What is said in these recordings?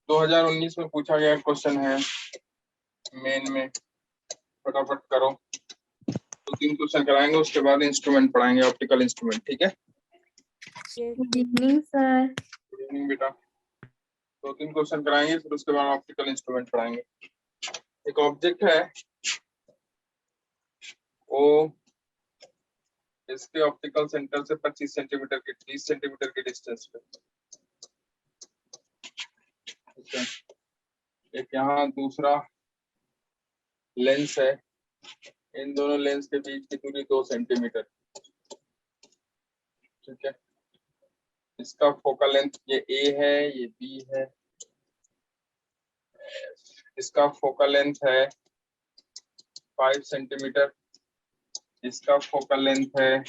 2019 में पूछा गया क्वेश्चन है मेन में, फटाफट करो। 2-3 क्वेश्चन कराएंगे, उसके बाद इंस्ट्रूमेंट पढ़ाएंगे, ऑप्टिकल इंस्ट्रूमेंट। ठीक है, good evening sir. Good evening बेटा। 2-3 क्वेश्चन कराएंगे, फिर उसके बाद ऑप्टिकल इंस्ट्रूमेंट पढ़ाएंगे। एक ऑब्जेक्ट है, वो इसके ऑप्टिकल सेंटर से 25 सेंटीमीटर की 30 सेंटीमीटर की डिस्टेंस पे। ठीक है, एक यहाँ दूसरा लेंस है, इन दोनों लेंस के बीच की दूरी 2 सेंटीमीटर। ठीक है, इसका फोकल लेंथ ये ए है, ये बी है। इसका फोकल लेंथ है 5 सेंटीमीटर, इसका फोकल लेंथ है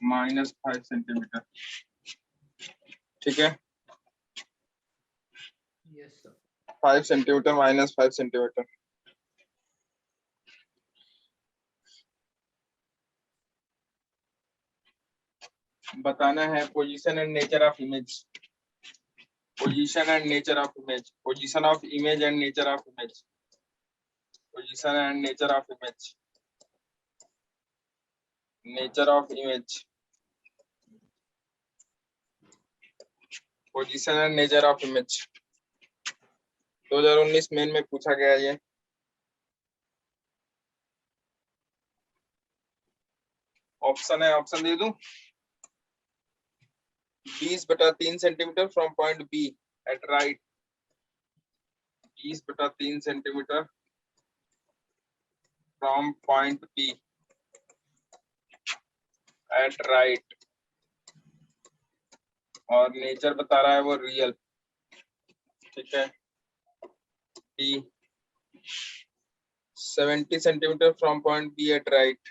-5 सेंटीमीटर। ठीक है, 5 सेंटीमीटर -5 सेंटीमीटर। बताना है position and nature of image. Position and nature of image, position of image and nature of image, position and nature of image, nature of image, position and nature of image. 2019 main में पूछा गया ये। Option है, option दे दूं। 20/3 centimetre from point B at right, 20/3 centimetre from point B at right, और nature बता रहा है वो रियल। ठीक है, B 70 centimetre from point B at right,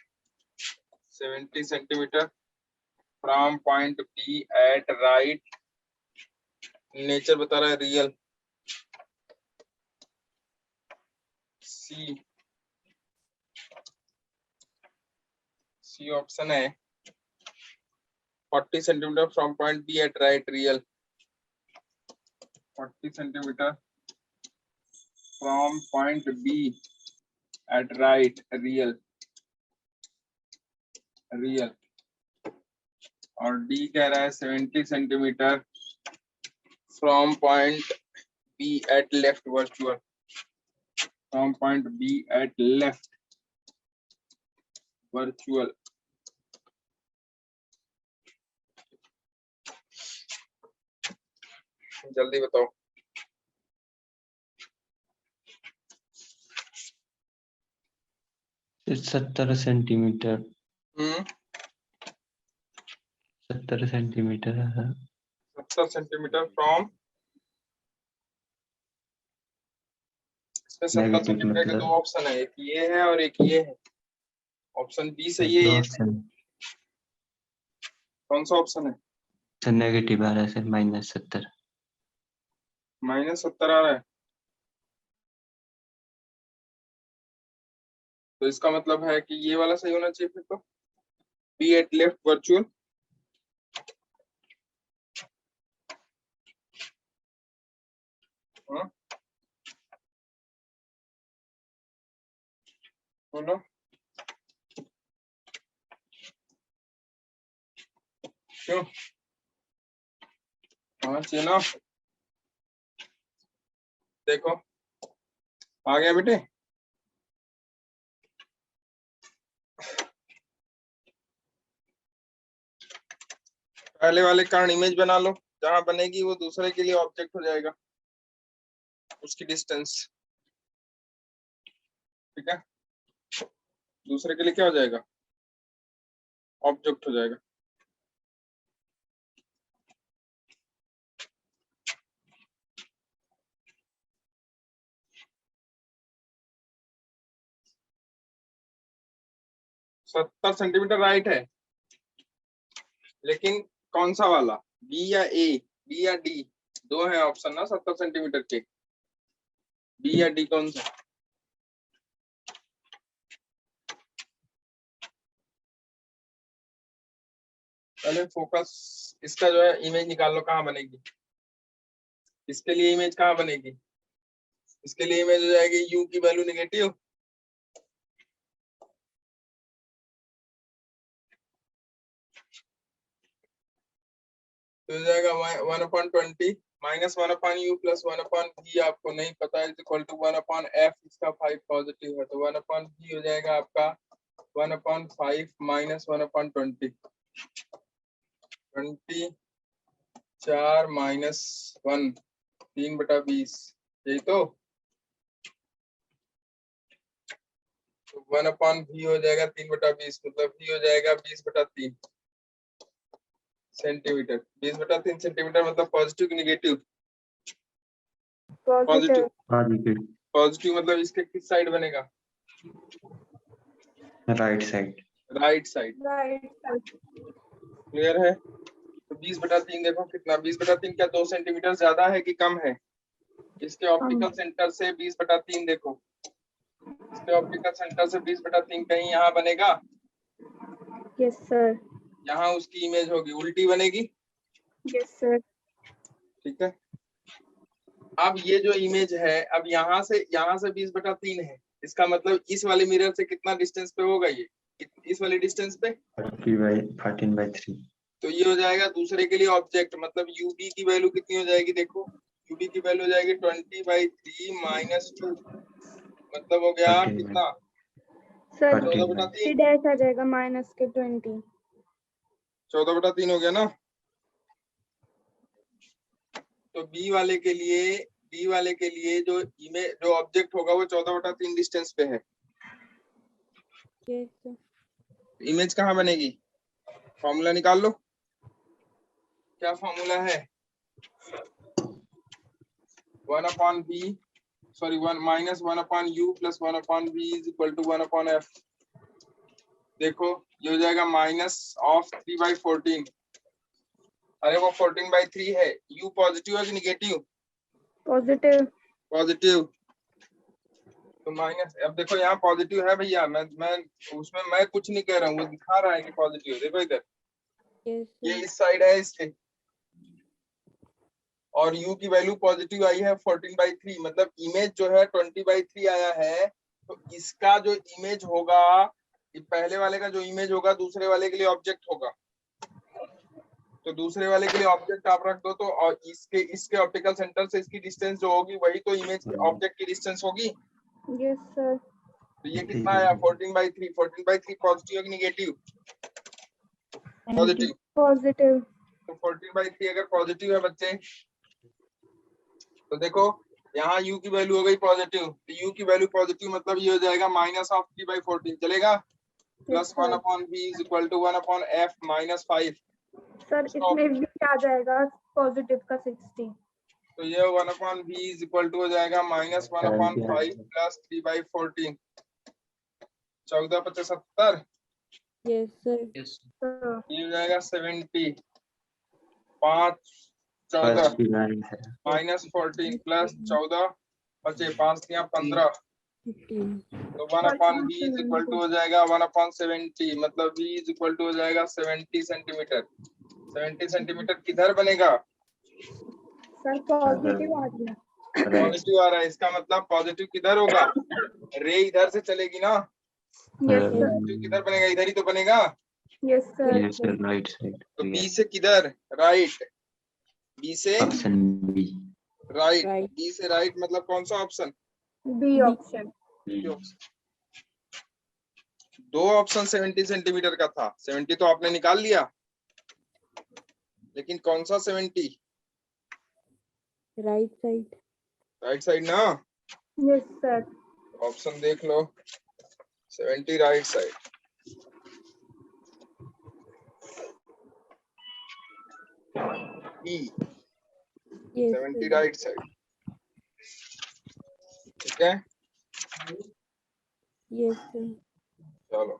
70 centimetre from point B at right, nature बता रहा है रियल। सी, सी ऑप्शन है 40 centimetre from point B at right real, 40 centimetre from point B at right real, real. और D कह रहा है 70 centimetre from point B at left virtual, from point B at left virtual. जल्दी बताओ। 70 centimetre. 70 centimetre है। 70 centimetre from, इसमें 70 centimetre के दो ऑप्शन है, एक ये है और एक ये है। ऑप्शन बी सही है ये? कौन सा ऑप्शन है? नेगेटिव आ रहा है सर, -70। -70 आ रहा है, तो इसका मतलब है कि ये वाला सही होना चाहिए फिर तो, बी एट लेफ्ट वर्चुअल। बोलो क्यों? हाँ चाहिए ना। देखो आ गया बेटे। पहले वाले कारण इमेज बना लो, जहां बनेगी वो दूसरे के लिए ऑब्जेक्ट हो जाएगा, उसकी डिस्टेंस। ठीक है, दूसरे के लिए क्या हो जाएगा? ऑब्जेक्ट हो जाएगा। सत्तर सेंटीमीटर राइट है, लेकिन कौन सा वाला, बी या ए, बी या डी? दो है ऑप्शन ना 70 सेंटीमीटर के, बी या डी कौन सा? पहले फोकस इसका जो है इमेज निकाल लो, कहाँ बनेगी। इसके लिए इमेज कहाँ बनेगी? इसके लिए इमेज हो जाएगी u की वैल्यू नेगेटिव, तो हो जाएगा 1/20 माइनस 1/u प्लस 1/v आपको नहीं पता है, इक्वल टू 1/f, इसका 5 पॉजिटिव है तो 1/v हो जाएगा आपका 1/5 माइनस 1/20, 4 माइनस 1, 3/20, यही तो 1/v हो जाएगा 3/20, मतलब v हो जाएगा 20/3 सेंटीमीटर। 20/3 सेंटीमीटर मतलब पॉजिटिव की नेगेटिव? पॉजिटिव। पॉजिटिव। पॉजिटिव मतलब इसके किस साइड बनेगा? Right side. Right side. Clear है? तो 20/3 देखो कितना, 20/3 क्या 2 सेंटीमीटर ज्यादा है कि कम है? इसके ऑप्टिकल सेंटर से 20/3 देखो, इसके ऑप्टिकल सेंटर से 20/3 कहीं यहाँ बनेगा? Yes sir. यहाँ उसकी इमेज होगी, उल्टी बनेगी। Yes sir. ठीक है, अब ये जो इमेज है, अब यहाँ से 20/3 है, इसका मतलब इस वाले मिरर से कितना डिस्टेंस पे होगा ये? इस वाले डिस्टेंस पे 14/3। तो ये हो जाएगा दूसरे के लिए ऑब्जेक्ट, मतलब यूबी की वैल्यू कितनी हो जाएगी? देखो यूबी की वैल्यू हो जाएगी 20/3 माइनस 2, मतलब हो गया 14 कितना? सर 14/3। डैश आ जाएगा माइनस के 20। 14/3 हो गया ना? तो बी वाले के लिए जो इमेज, जो ऑब्जेक्ट होगा वो 14/3 डिस्टेंस पे है। Yes sir. इमेज कहाँ बनेगी? फॉर्मूला निकाल लो, क्या फॉर्मूला है? 1/v sorry 1 minus 1/u plus 1/v is equal to 1/f। देखो ये हो जाएगा माइनस ऑफ 3/14, अरे वो 14/3 है। u पॉजिटिव है कि निगेटिव? पॉजिटिव। पॉजिटिव, तो माइनस, अब देखो यहाँ पॉजिटिव है भैया, मैं उसमें मैं कुछ नहीं कह रहा हूँ, वो दिखा रहा है कि पॉजिटिव। देखो इधर यस ये सर। इस साइड है इसके, और u की वैल्यू पॉजिटिव आई है 14/3, मतलब इमेज जो है 20/3 आया है। तो इसका जो इमेज होगा, पहले वाले का जो इमेज होगा दूसरे वाले के लिए ऑब्जेक्ट होगा, तो दूसरे वाले के लिए ऑब्जेक्ट आप रख दो, तो और इसके ऑप्टिकल सेंटर से इसकी डिस्टेंस जो होगी वही तो इमेज के ऑब्जेक्ट की डिस्टेंस होगी। Yes sir. तो ये कितना आया? 14/3। 14/3 पॉजिटिव कि निगेटिव? पॉजिटिव। पॉजिटिव। तो 14/3 अगर पॉजिटिव है बच्चे, तो देखो यहाँ u की वैल्यू हो गई पॉजिटिव, तो u की वैल्यू पॉजिटिव मतलब ये हो जाएगा माइनस ऑफ 3/14, चलेगा? Plus 1/v is equal to 1/f minus 5। Sir इसमें भी आ जाएगा पॉजिटिव का 60। तो ये 1/v इज इक्वल टू हो जाएगा माइनस 1/5 प्लस 3/14, 14/75। Yes sir. ये हो जाएगा 70, 5 14 फर्स्ट की लाइन है। माइनस 14 प्लस 14 बचे 5 या 15, तो 1/v इज इक्वल टू हो जाएगा 1/70, मतलब v इज इक्वल टू हो जाएगा 70 सेंटीमीटर। 70 सेंटीमीटर किधर बनेगा? सर पॉजिटिव आ गया। पॉजिटिव आ रहा है, इसका मतलब पॉजिटिव किधर होगा? रे इधर से चलेगी ना, यस सर। पॉजिटिव किधर बनेगा? इधर ही तो बनेगा। Yes sir. Yes sir, right side. तो बी से किधर? राइट। बी से ऑप्शन बी। राइट। बी से राइट मतलब कौन सा ऑप्शन? B option. दो ऑप्शन 70 सेंटीमीटर का था, 70 तो आपने निकाल लिया, लेकिन कौन सा 70? Right side. राइट साइड ना? Yes sir. ऑप्शन देख लो, 70 राइट साइड। ई 70 राइट साइड, ठीक है? Yes sir. चलो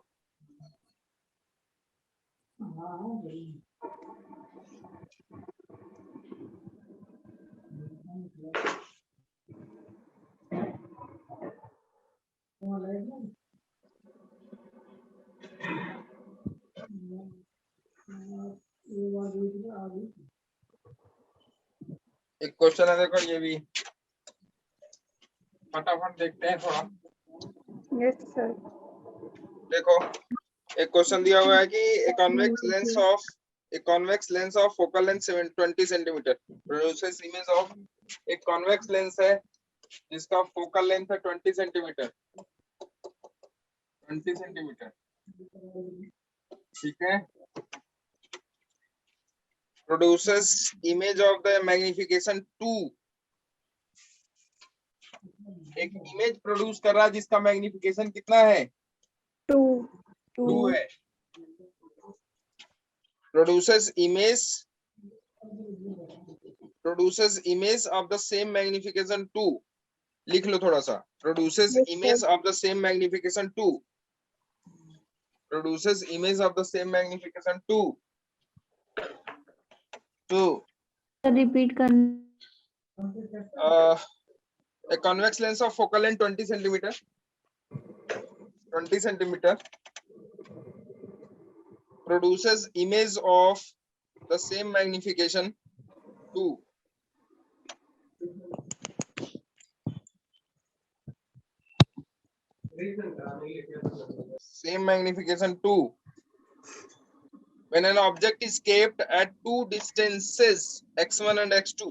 एक क्वेश्चन है, देखो ये भी फटाफट देखते हैं थोड़ा। Yes sir. देखो एक क्वेश्चन दिया हुआ है कि a convex lens of focal length 20 centimeter produces image of एक convex lens है जिसका focal length है 20 सेंटीमीटर, 20 सेंटीमीटर, ठीक है। produces image of the magnification 2, एक इमेज प्रोड्यूस कर रहा है जिसका मैग्निफिकेशन कितना है? 2 2 है। produces image of the same magnification 2, लिख लो थोड़ा सा। produces Yes, image sir. of the same magnification 2, produces image of the same magnification 2, repeat कर। a convex lens of focal length 20 centimeter, 20 centimeter produces image of the same magnification 2, same magnification 2 when an object is kept at two distances x1 and x2,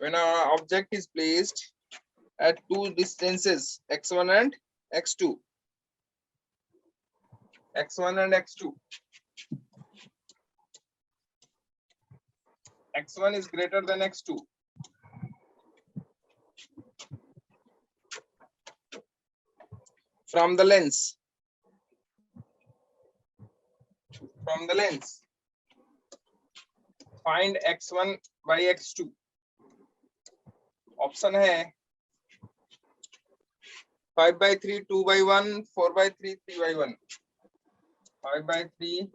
when an object is placed at two distances x1 and x2, x1 and x2, x1 is greater than x2, from the lens find x1 by x2। Option है 5/3, 2/1, 4/3, 3/1। 5/3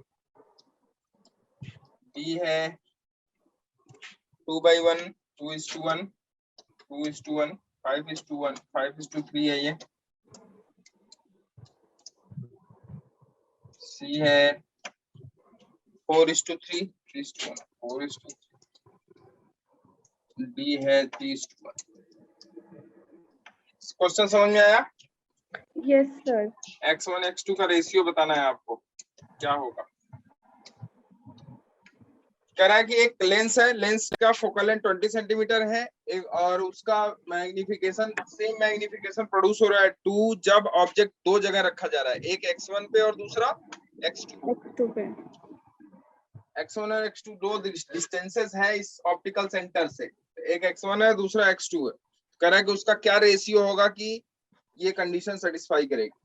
B है, 2/1 2:1, 2:1, 5:1, 5:3 है ये। C है 4:3, 3:1, 4:3। D है 3:1। Question समझ में आया? Yes sir. x1 x2 का रेशियो बताना है आपको, क्या होगा। कह रहा है कि एक लेंस है, लेंस का फोकल लेंथ 20 सेंटीमीटर है और उसका मैग्निफिकेशन, सेम मैग्निफिकेशन प्रोड्यूस हो रहा है 2 जब ऑब्जेक्ट दो जगह रखा जा रहा है, एक x1 पे और दूसरा x2 पे। x1 और x2 दो डिस्टेंसेस है इस ऑप्टिकल सेंटर से, एक x1 है दूसरा x2 है। कह रहा है कि उसका क्या रेशियो होगा कि ये कंडीशन सेटिस्फाई करेगी।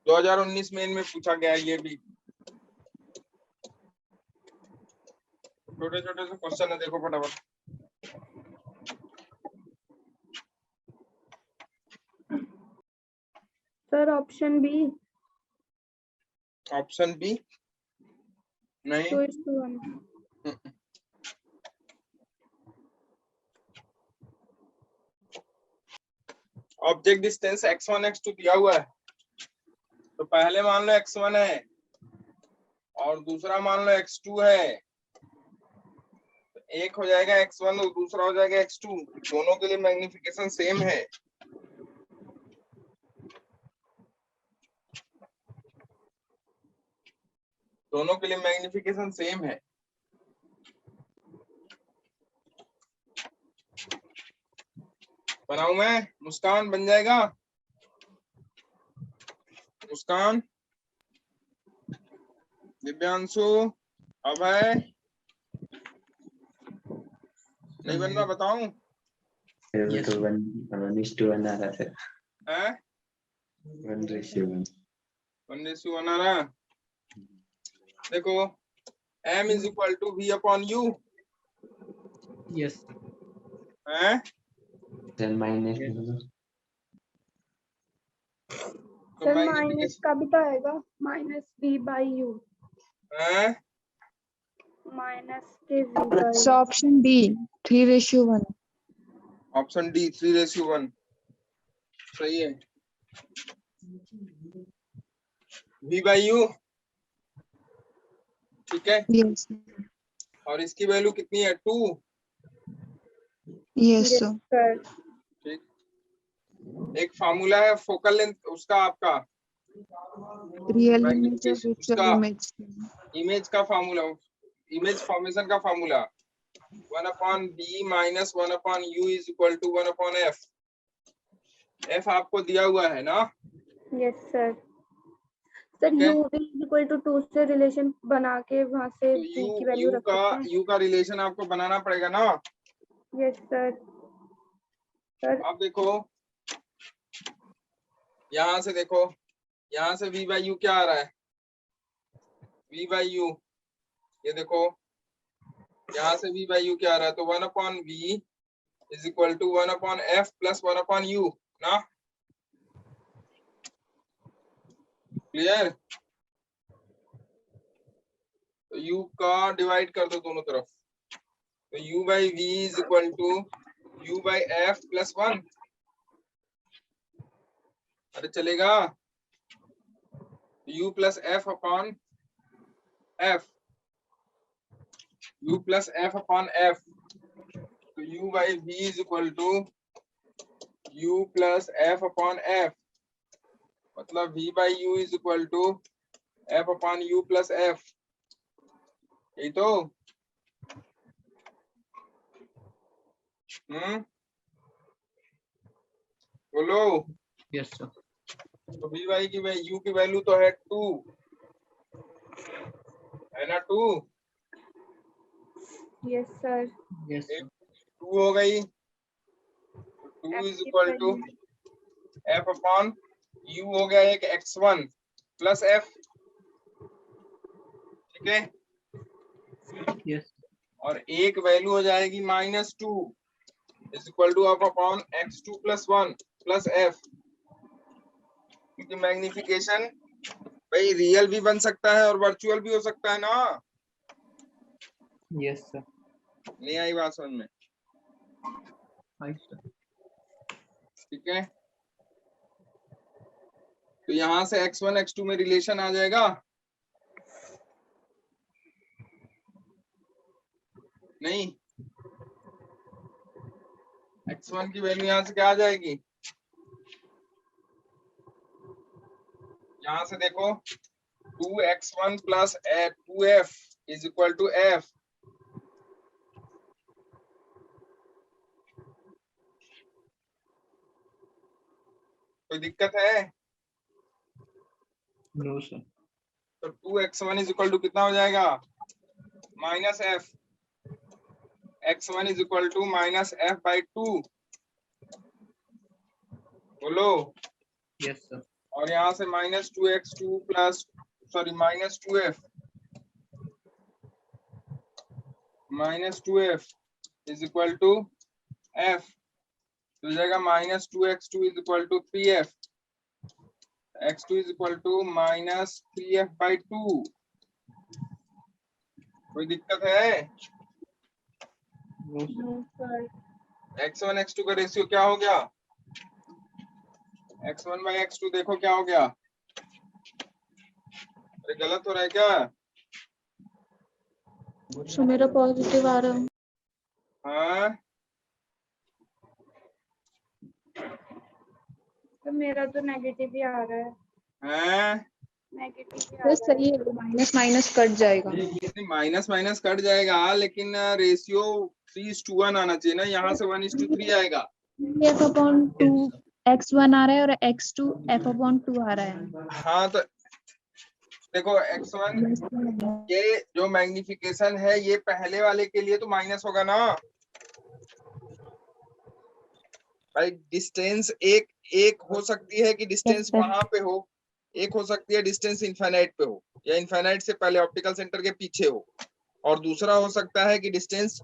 2019 में इनमें पूछा गया है, ये भी छोटे छोटे से क्वेश्चन है, देखो फटाफट। Sir option B. Option B नहीं, 2:1। ऑब्जेक्ट डिस्टेंस x1 x2 दिया हुआ है, तो पहले मान लो x1 है और दूसरा मान लो x2 है, तो एक हो जाएगा x1 और दूसरा हो जाएगा x2, दोनों के लिए मैग्निफिकेशन सेम है। दोनों के लिए मैग्निफिकेशन सेम है। बनाऊं मैं? मुस्कान बन जाएगा? मुस्कान, दिव्यांशु, अभय, नहीं बन रहा? बताऊं? Yes. तो 1:1 आ रहा है। है 1:1। 1:1 आ रहा। देखो m is equal to v upon u। Yes. है then minus तो सर माइनस मैग्निफिकेशन का भी तो आएगा, -v/u। है माइनस के v/u। So option D, 3:1. Option D 3:1 सही है। v by u ठीक है, Yes. और इसकी वैल्यू कितनी है 2। Yes, Yes, sir. sir. ठीक, एक फार्मूला है फोकल लेंथ उसका, आपका Real image or magnification virtual उसका, image. इमेज का फार्मूला, इमेज फॉर्मेशन का formula 1/b minus 1/u is equal to 1/f। f आपको दिया हुआ है ना। Yes, sir. सर ठीक है, u भी इक्वल टू 2 से रिलेशन बना के वहां से तो v की वैल्यू रख सकते हैं। u का रिलेशन आपको बनाना पड़ेगा ना। Yes sir. सर अब देखो, यहाँ से देखो, यहाँ से v बाई यू क्या आ रहा है, v बाई यू, ये देखो यहाँ से v बाई यू क्या आ रहा है, तो 1/v is equal to 1/f plus 1/u ना। क्लियर, तो u का डिवाइड कर दो दोनों तरफ, तो u by v is equal to u by f plus 1। अरे चलेगा, u plus f upon f, u plus f upon f, तो u by v is equal to u plus f upon f, मतलब v by u is equal to f upon u plus f। यही तो, बोलो। Yes, sir. तो v बाई की u की value तो है 2, है ना 2, यस सर। Yes, sir. 2 हो गई, 2 is equal to f upon u हो गया एक x1 प्लस f। ठीक है, Yes. और एक वैल्यू हो जाएगी -2 is equal to f upon x2 plus 1 plus f, क्योंकि मैग्निफिकेशन भाई रियल भी बन सकता है और वर्चुअल भी हो सकता है ना। Yes, sir. नहीं आई बात समझ में? Right, sir. ठीक है, तो यहां से x1 x2 में रिलेशन आ जाएगा, नहीं x1 की वैल्यू यहां से क्या आ जाएगी, यहां से देखो 2x1 plus 2f is equal to f। कोई दिक्कत है? No, sir. तो 2x1 इज इक्वल टू कितना हो जाएगा, minus f, x1 is equal to minus f by 2, बोलो। Yes, sir. और यहाँ से -2x2 plus sorry -2f is equal to f, तो हो जाएगा -2x2 is equal to 3f, x2 is equal to -3f by 2। कोई दिक्कत है? No, sir. Sir x1 x2 का रेशियो क्या हो गया, x1 बाई x2 देखो क्या हो गया, अरे गलत हो रहा है क्या? So मेरा पॉजिटिव आ रहा है। हाँ, तो मेरा तो नेगेटिव ही आ रहा है। हैं? नेगेटिव ही आ बस रहा है। सही है, माइनस माइनस कट जाएगा। नहीं माइनस माइनस कट जाएगा, लेकिन रेशियो 3:1 आना चाहिए ना, यहाँ से 1:3 आएगा। f अपॉन 2 x1 आ रहा है और x2 f अपॉन 2 आ रहा है। हाँ तो देखो x1 ये जो मैग्निफिकेशन है ये पहले वाले के लिए तो माइनस होगा ना भाई। डिस्टेंस एक हो सकती है कि डिस्टेंस sir. वहां पे हो, एक हो सकती है डिस्टेंस इनफाइनाइट पे हो या इनफाइनाइट से पहले ऑप्टिकल सेंटर के पीछे हो, और दूसरा हो सकता है कि डिस्टेंस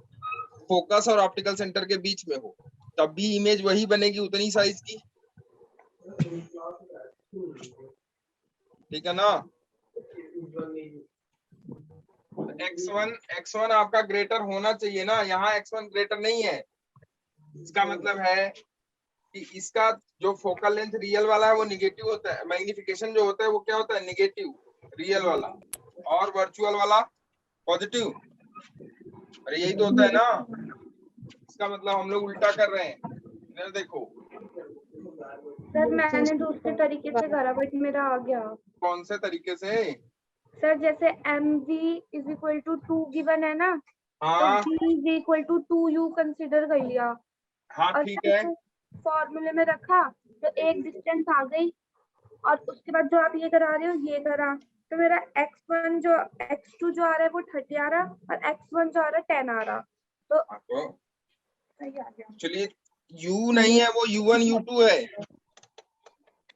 फोकस और ऑप्टिकल सेंटर के बीच में हो, तब भी इमेज वही बनेगी उतनी साइज की। ठीक है ना। x1 आपका ग्रेटर होना चाहिए ना, यहाँ x1 ग्रेटर नहीं है, इसका मतलब है कि इसका जो फोकल लेंथ रियल वाला है वो निगेटिव होता है, मैग्निफिकेशन जो होता है वो क्या होता है, निगेटिव रियल वाला, और वर्चुअल वाला पॉजिटिव। अरे यही तो होता है ना, इसका मतलब हम लोग उल्टा कर रहे हैं। इधर देखो, सर मैंने दूसरे तरीके से करा बट मेरा आ गया। कौन से तरीके से? सर जैसे mv is equal to 2 given है ना, तो हाँ v is equal to 2u consider कर लिया हाँ और ठीक है। फॉर्मूले में रखा तो एक डिस्टेंस आ गई और उसके बाद जो आप ये करा रहे हो ये करा, तो मेरा x1 जो x2 जो आ रहा है वो 30 आ रहा और x1 जो आ रहा है 10 आ रहा, तो आपको सही आ गया। एक्चुअली u नहीं है, वो u1 u2 है।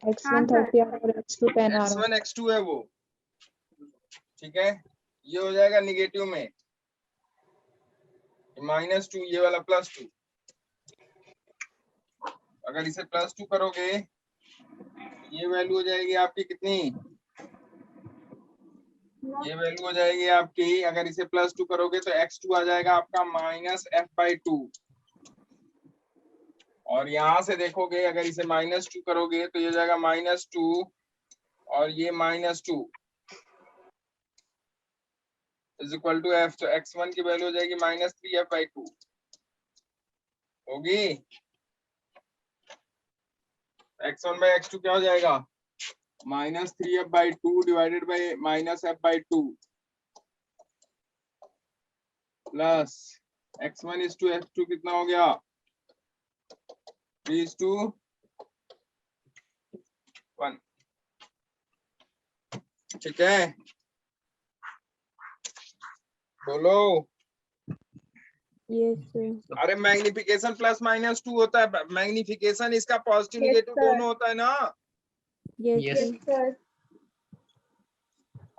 हाँ x1 सर 30 आ रहा है और x2 10 आ रहा है। x1 x2 है वो, ठीक है। ये हो जाएगा निगेटिव में, -2, ये वाला +2। अगर इसे +2 करोगे, ये वैल्यू हो जाएगी आपकी कितनी? ये वैल्यू हो जाएगी आपकी, अगर इसे +2 करोगे तो x2 आ जाएगा आपका -f/2। और यहाँ से देखोगे अगर इसे -2 करोगे तो ये हो जाएगा -2 और ये -2 इज इक्वल टू f। तो x1 की वैल्यू हो जाएगी -3f/2 होगी। x1/x2 क्या हो जाएगा? -3f/2 divided by -f/2 plus x1 is to f2 कितना हो गया? 3:1। ठीक है, बोलो। Yes sir. अरे मैग्निफिकेशन +-2 होता है, मैग्निफिकेशन इसका पॉजिटिव Yes, निगेटिव sir. दोनों होता है ना। Yes. सर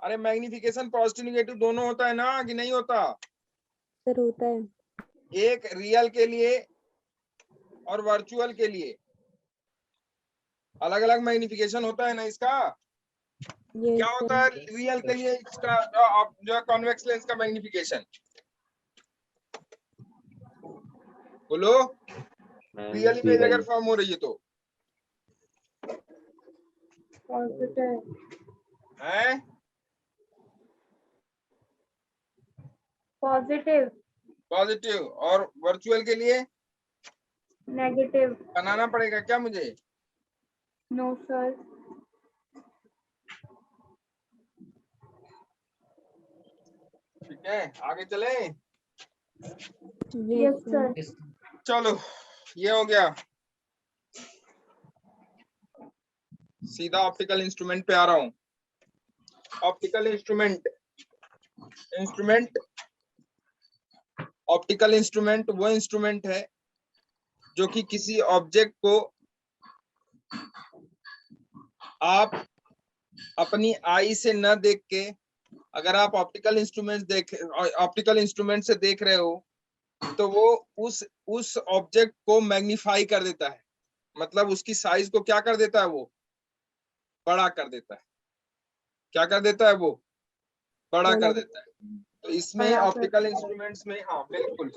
अरे मैग्निफिकेशन पॉजिटिव निगेटिव दोनों होता है ना, कि नहीं होता? सर होता है। एक रियल के लिए और वर्चुअल के लिए अलग अलग मैग्निफिकेशन होता है ना इसका। क्या होता है रियल के लिए? इसका जो कॉन्वेक्स लेंस का मैग्निफिकेशन, बोलो। रियल इमेज अगर फॉर्म हो रही है तो है पॉजिटिव पॉजिटिव, और वर्चुअल के लिए नेगेटिव। बनाना पड़ेगा क्या मुझे? No sir. ठीक है, आगे चले। Yes sir. Yes. चलो ये हो गया। सीधा ऑप्टिकल इंस्ट्रूमेंट पे आ रहा हूँ। ऑप्टिकल इंस्ट्रूमेंट ऑप्टिकल इंस्ट्रूमेंट वो इंस्ट्रूमेंट है जो कि किसी ऑब्जेक्ट को आप अपनी आई से न देख के, अगर आप ऑप्टिकल इंस्ट्रूमेंट से देख रहे हो तो वो उस ऑब्जेक्ट को मैग्नीफाई कर देता है, मतलब उसकी साइज को क्या कर देता है? वो बड़ा कर देता है। क्या कर देता है? वो बड़ा कर देता है। तो इसमें ऑप्टिकल इंस्ट्रूमेंट्स में, हाँ बिल्कुल,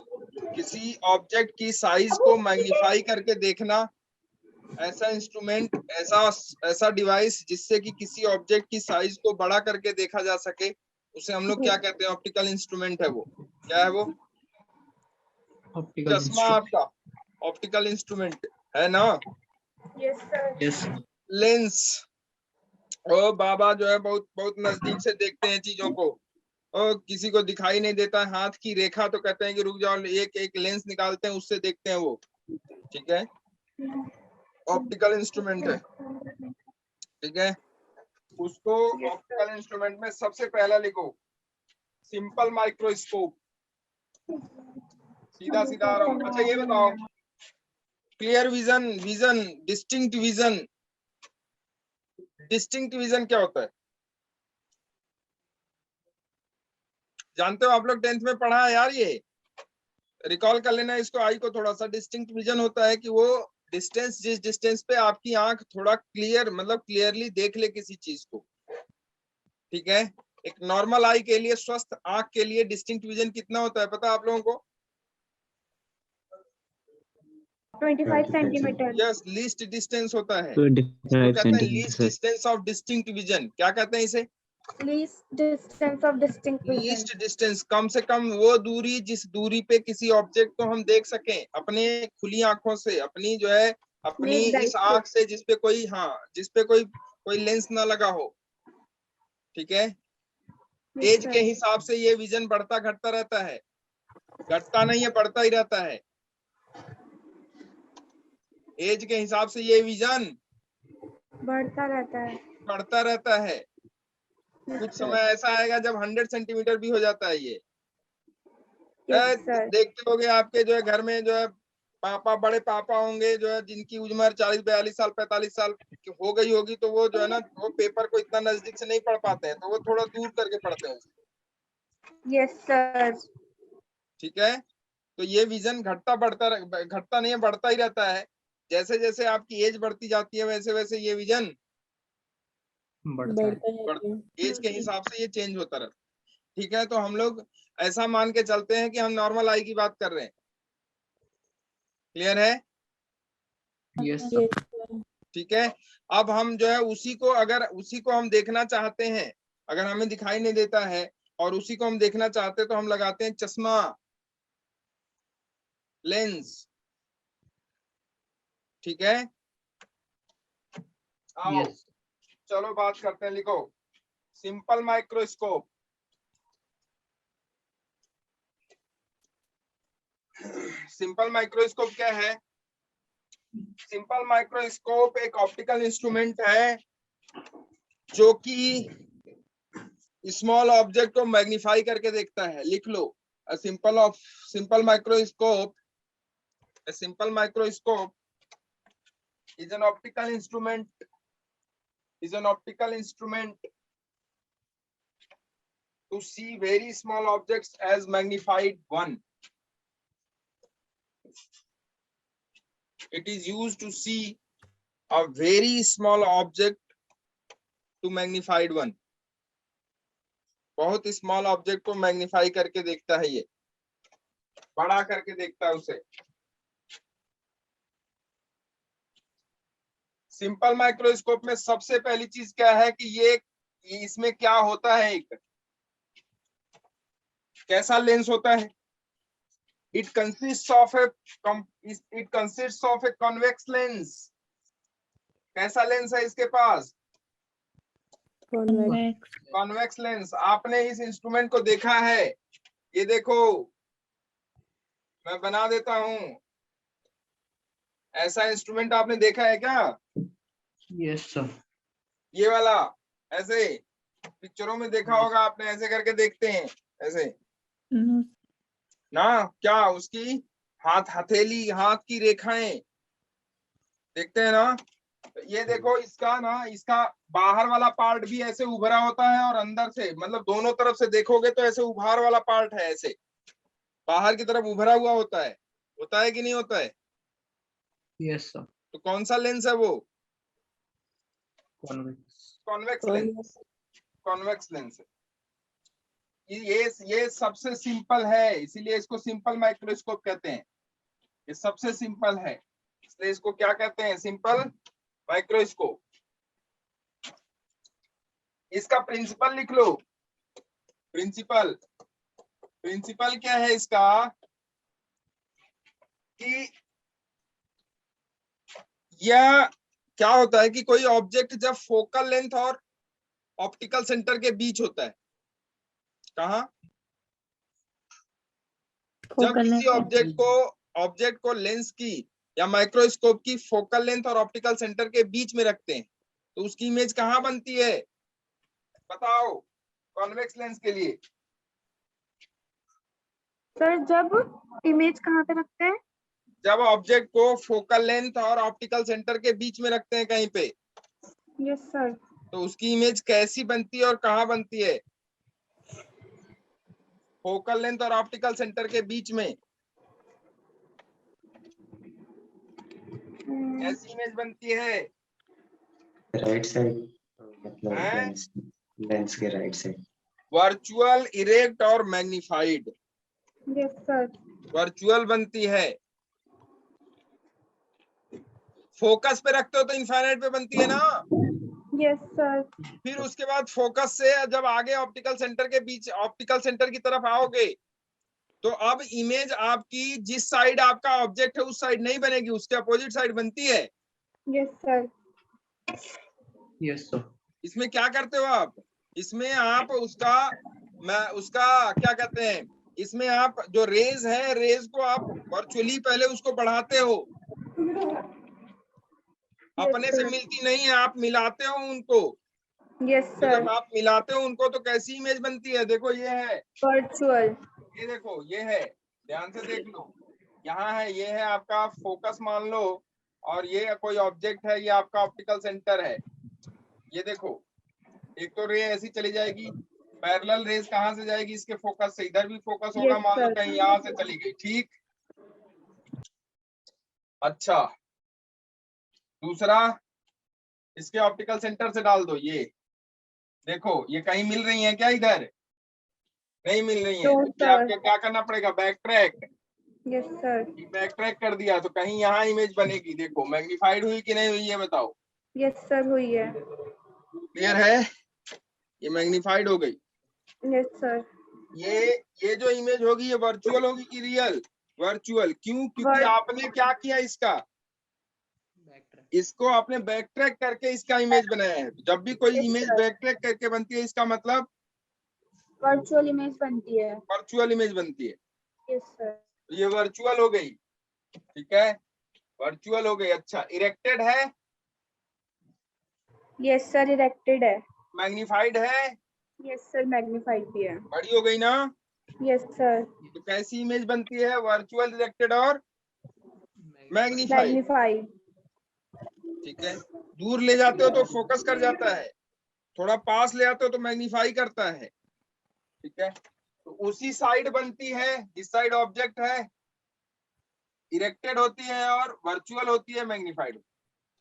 किसी ऑब्जेक्ट की साइज को मैग्नीफाई करके देखना, ऐसा इंस्ट्रूमेंट, ऐसा डिवाइस जिससे कि किसी ऑब्जेक्ट की साइज को बड़ा करके देखा जा सके, उसे हम लोग क्या कहते हैं? ऑप्टिकल इंस्ट्रूमेंट है वो। क्या है वो? Optical चश्मा instrument. आपका ऑप्टिकल इंस्ट्रूमेंट है ना। Yes sir. Yes. लेंस, ओ बाबा जो है बहुत बहुत नजदीक से देखते हैं चीजों को, और किसी को दिखाई नहीं देता है हाथ की रेखा तो कहते हैं कि रुक जाओ, एक लेंस निकालते हैं, उससे देखते हैं वो। ठीक है, ऑप्टिकल इंस्ट्रूमेंट है। ठीक है, उसको ऑप्टिकल इंस्ट्रूमेंट में सबसे पहला लिखो सिंपल माइक्रोस्कोप। सीधा सीधा आ रहा हूँ। अच्छा ये बताओ, क्लियर विजन, डिस्टिंक्ट विजन क्या होता है? जानते हो आप लोग? 10th में पढ़ा है यार, ये रिकॉल कर लेना इसको, आई को थोड़ा सा। डिस्टिंक्ट विजन होता है कि वो डिस्टेंस, जिस डिस्टेंस पे आपकी आंख थोड़ा क्लियर, मतलब क्लियरली देख ले किसी चीज को। ठीक है, एक नॉर्मल आई के लिए, स्वस्थ आंख के लिए डिस्टिंक्ट विजन कितना होता है पता है आप लोगों को? 25 सेंटीमीटर। यस, लीस्ट डिस्टेंस होता है। 25 इसको कहते हैं least centimeters. Distance of distinct vision. क्या कहते हैं इसे? least distance of distinct vision. Least distance, कम से कम वो दूरी जिस दूरी पे किसी ऑब्जेक्ट को हम देख सकें अपने खुली आंखों से, अपनी जो है अपनी Naked eye इस से। आंख से जिसपे कोई, हाँ जिसपे कोई लेंस ना लगा हो। ठीक है, Yes, एज sir. के हिसाब से ये विजन बढ़ता घटता रहता है, घटता नहीं है, बढ़ता ही रहता है। एज के हिसाब से ये विजन बढ़ता रहता है। बढ़ता रहता है। Yes, कुछ sir. समय ऐसा आएगा जब 100 सेंटीमीटर भी हो जाता है ये। Yes, sir. देखते होगे आपके जो है घर में जो है पापा, बड़े पापा होंगे जो है जिनकी उम्र 40-42 साल 45 साल की हो गई होगी, तो वो जो है ना वो पेपर को इतना नजदीक से नहीं पढ़ पाते हैं, तो वो थोड़ा दूर करके पढ़ते हैं। Yes, sir. ठीक है, तो ये विजन घटता नहीं है, बढ़ता ही रहता है। जैसे जैसे आपकी एज बढ़ती जाती है वैसे वैसे ये विजन बढ़ता है। एज के हिसाब से ये चेंज होता रहता है। ठीक है, तो हम लोग ऐसा मान के चलते हैं कि हम नॉर्मल आई की बात कर रहे हैं। क्लियर है? Yes sir. ठीक है, अब हम जो है उसी को हम देखना चाहते हैं, अगर हमें दिखाई नहीं देता है और उसी को हम देखना चाहते हैं तो हम लगाते हैं चश्मा, लेंस। ठीक है, आओ यस चलो बात करते हैं, लिखो सिंपल माइक्रोस्कोप। सिंपल माइक्रोस्कोप क्या है? सिंपल माइक्रोस्कोप एक ऑप्टिकल इंस्ट्रूमेंट है जो कि स्मॉल ऑब्जेक्ट को मैग्नीफाई करके देखता है। लिख लो, simple microscope, a simple microscope is an optical instrument to see very small objects as magnified one. It is used to see a very small object to magnified one. बहुत small object को magnify करके देखता है, ये बड़ा करके देखता है उसे। सिंपल माइक्रोस्कोप में सबसे पहली चीज क्या है कि ये इसमें क्या होता है, एक कैसा लेंस होता है? It consist of a convex lens. कैसा लेंस है इसके पास? Convex lens. आपने इस इंस्ट्रूमेंट को देखा है, ये देखो मैं बना देता हूं, ऐसा इंस्ट्रूमेंट आपने देखा है क्या? Yes sir. ये वाला ऐसे पिक्चरों में देखा होगा आपने, ऐसे करके देखते हैं ऐसे ना, क्या उसकी हथेली, हाथ की रेखाएं देखते हैं ना। तो ये देखो इसका बाहर वाला पार्ट भी ऐसे उभरा होता है और अंदर से, मतलब दोनों तरफ से देखोगे तो ऐसे उभार वाला पार्ट है, ऐसे बाहर की तरफ उभरा हुआ होता है कि नहीं होता है? Yes sir. तो कौन सा लेंस है वो? कॉन्वेक्स लेंस है। ये सबसे सिंपल है, इसीलिए इसको सिंपल माइक्रोस्कोप कहते हैं। ये सबसे सिंपल है, इसलिए इसको क्या कहते हैं? Simple microscope. इसका प्रिंसिपल लिख लो। प्रिंसिपल क्या है इसका कि यह क्या होता है कि कोई ऑब्जेक्ट जब फोकल लेंथ और ऑप्टिकल सेंटर के बीच होता है, कहा? जब किसी ऑब्जेक्ट को लेंस की या माइक्रोस्कोप की फोकल लेंथ और ऑप्टिकल सेंटर के बीच में रखते हैं तो उसकी इमेज कहाँ बनती है? बताओ कॉन्वेक्स लेंस के लिए। सर जब इमेज कहाँ पे रखते हैं? जब ऑब्जेक्ट को फोकल लेंथ और ऑप्टिकल सेंटर के बीच में रखते हैं कहीं पे, यस सर। तो उसकी इमेज कैसी बनती है और कहाँ बनती है? फोकल लेंथ और ऑप्टिकल सेंटर के बीच में कैसी इमेज बनती है? राइट साइड, मतलब हैं? लेंस के राइट साइड। वर्चुअल, इरेक्ट और मैग्नीफाइड। Yes sir. वर्चुअल बनती है, फोकस पे रखते हो तो इनफाइनाइट पे बनती है ना। Yes sir. फिर उसके बाद फोकस से जब आगे ऑप्टिकल सेंटर के बीच ऑप्टिकल सेंटर की तरफ आओगे तो अब इमेज आपकी जिस साइड आपका ऑब्जेक्ट है उस साइड नहीं बनेगी, उसके अपोजिट साइड बनती है। Yes sir. Yes, sir. इसमें क्या करते हो आप, इसमें आप उसका क्या कहते हैं, इसमें आप जो रेज है रेज को आप वर्चुअली पहले उसको बढ़ाते हो, अपने से मिलती नहीं है, आप मिलाते हो उनको। यस तो सर। जब आप मिलाते हो उनको तो कैसी इमेज बनती है, देखो ये है, वर्चुअल। ये देखो ये है, ध्यान से देख लो, यहाँ है, ये है आपका फोकस मान लो, और ये कोई ऑब्जेक्ट है, ये आपका ऑप्टिकल सेंटर है। ये देखो एक तो रे ऐसी चली जाएगी, पैरेलल रेज कहाँ से जाएगी, इसके फोकस से, इधर भी फोकस होगा, Yes, मान लो sir. कहीं यहाँ से चली गई, ठीक। अच्छा दूसरा, इसके ऑप्टिकल सेंटर से डाल दो, ये देखो ये कहीं मिल रही है क्या, इधर नहीं मिल रही है, No, तो sir. आपके क्या करना पड़ेगा, back track, yes sir. Back track कर दिया तो कहीं यहाँ इमेज बनेगी, देखो मैग्नीफाइड हुई कि नहीं हुई है बताओ, यस सर हुई है। क्लियर है, ये मैग्नीफाइड हो गई। Yes sir. ये जो इमेज होगी ये वर्चुअल होगी कि रियल, वर्चुअल, क्यों, क्योंकि आपने क्या किया, इसका इसको आपने बैक ट्रैक करके इसका इमेज बनाया है। जब भी कोई Yes, image sir. Back track करके बनती है इसका मतलब वर्चुअल इमेज बनती है। वर्चुअल इमेज बनती है। Yes sir. ये वर्चुअल हो गई, ठीक है, वर्चुअल हो गई। अच्छा इरेक्टेड है, यस सर इरेक्टेड है। मैग्नीफाइड है, यस सर मैग्नीफाइड भी है। बड़ी हो गई ना, यस सर। तो कैसी इमेज बनती है, वर्चुअल, इरेक्टेड और मैग्नीफाइड, मैग्नीफाइड। ठीक है। दूर ले जाते हो तो फोकस कर जाता है, थोड़ा पास ले आते हो तो मैग्नीफाई करता है, ठीक है। तो उसी साइड बनती है जिस साइड ऑब्जेक्ट है, इरेक्टेड होती है और वर्चुअल होती है, मैग्नीफाइड,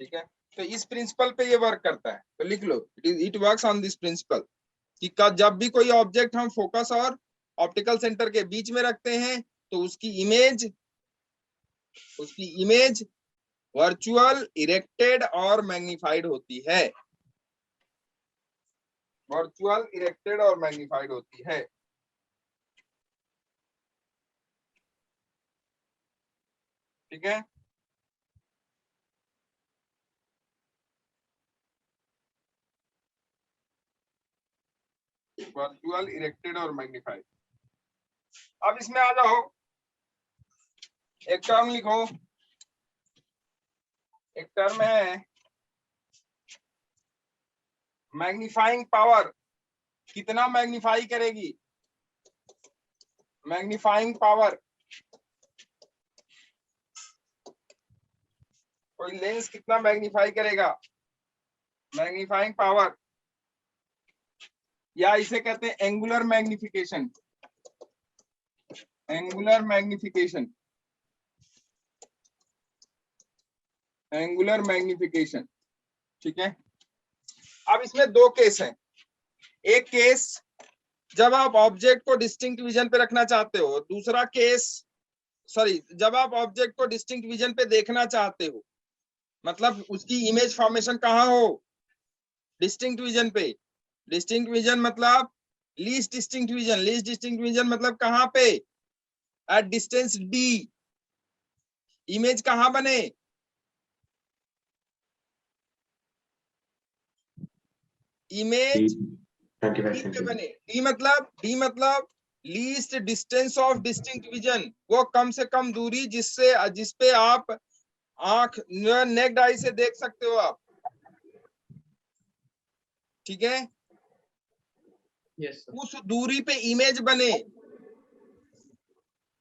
ठीक है। तो इस प्रिंसिपल पे ये वर्क करता है, तो लिख लो it works on this principle कि जब भी कोई ऑब्जेक्ट हम फोकस और ऑप्टिकल सेंटर के बीच में रखते हैं तो उसकी इमेज वर्चुअल, इरेक्टेड और मैग्नीफाइड होती है, वर्चुअल, इरेक्टेड और मैग्नीफाइड होती है, ठीक है। वर्चुअल, इरेक्टेड और मैग्नीफाइड। अब इसमें आ जाओ, एक टर्म लिखो, एक टर्म है मैग्नीफाइंग पावर, कितना मैग्नीफाई करेगी, मैग्नीफाइंग पावर, कोई लेंस कितना मैग्नीफाई करेगा, मैग्नीफाइंग पावर, या इसे कहते हैं angular magnification, angular magnification, angular magnification, ठीक है। अब इसमें दो केस हैं, एक केस जब आप ऑब्जेक्ट को डिस्टिंक्ट विजन पे रखना चाहते हो, दूसरा केस जब आप ऑब्जेक्ट को डिस्टिंक्ट विजन पे देखना चाहते हो, मतलब उसकी इमेज फॉर्मेशन कहाँ हो, डिस्टिंक्ट विजन पे। डिस्टिंक्ट विजन मतलब least distinct vision, least distinct vision मतलब कहाँ पे, एट डिस्टेंस डी, इमेज कहाँ बने, इमेज 25 डी पे centimeter. बने। डी मतलब least distance of distinct vision, वो कम से कम दूरी जिसपे आप आंख नेक्ड आई से देख सकते हो आप, ठीक है। Yes, sir. उस दूरी पे इमेज बने,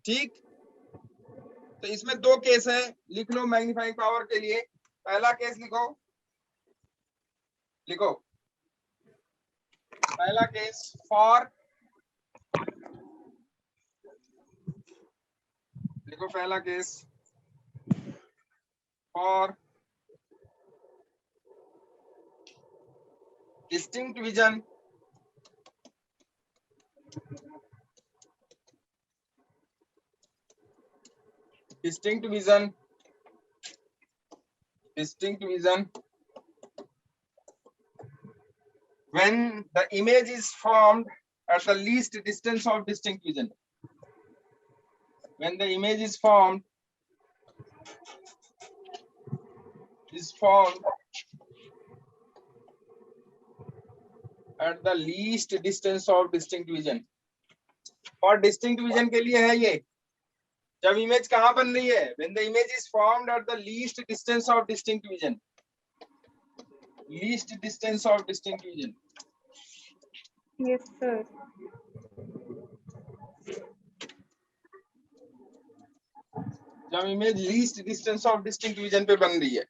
ठीक। तो इसमें दो केस है, लिख लो मैग्नीफाइंग पावर के लिए। पहला केस लिखो, लिखो पहला केस फॉर, लिखो पहला case for distinct vision, distinct vision, distinct vision the image is formed at the least distance of distinct vision. When the image is formed at the least distance of distinct vision. और distinct vision के लिए है ये, जब image कहाँ बन रही है, when the image is formed at the least distance of distinct vision. Least distance of distinct vision. Yes, sir. जब image least distance of distinct vision पे बन रही है,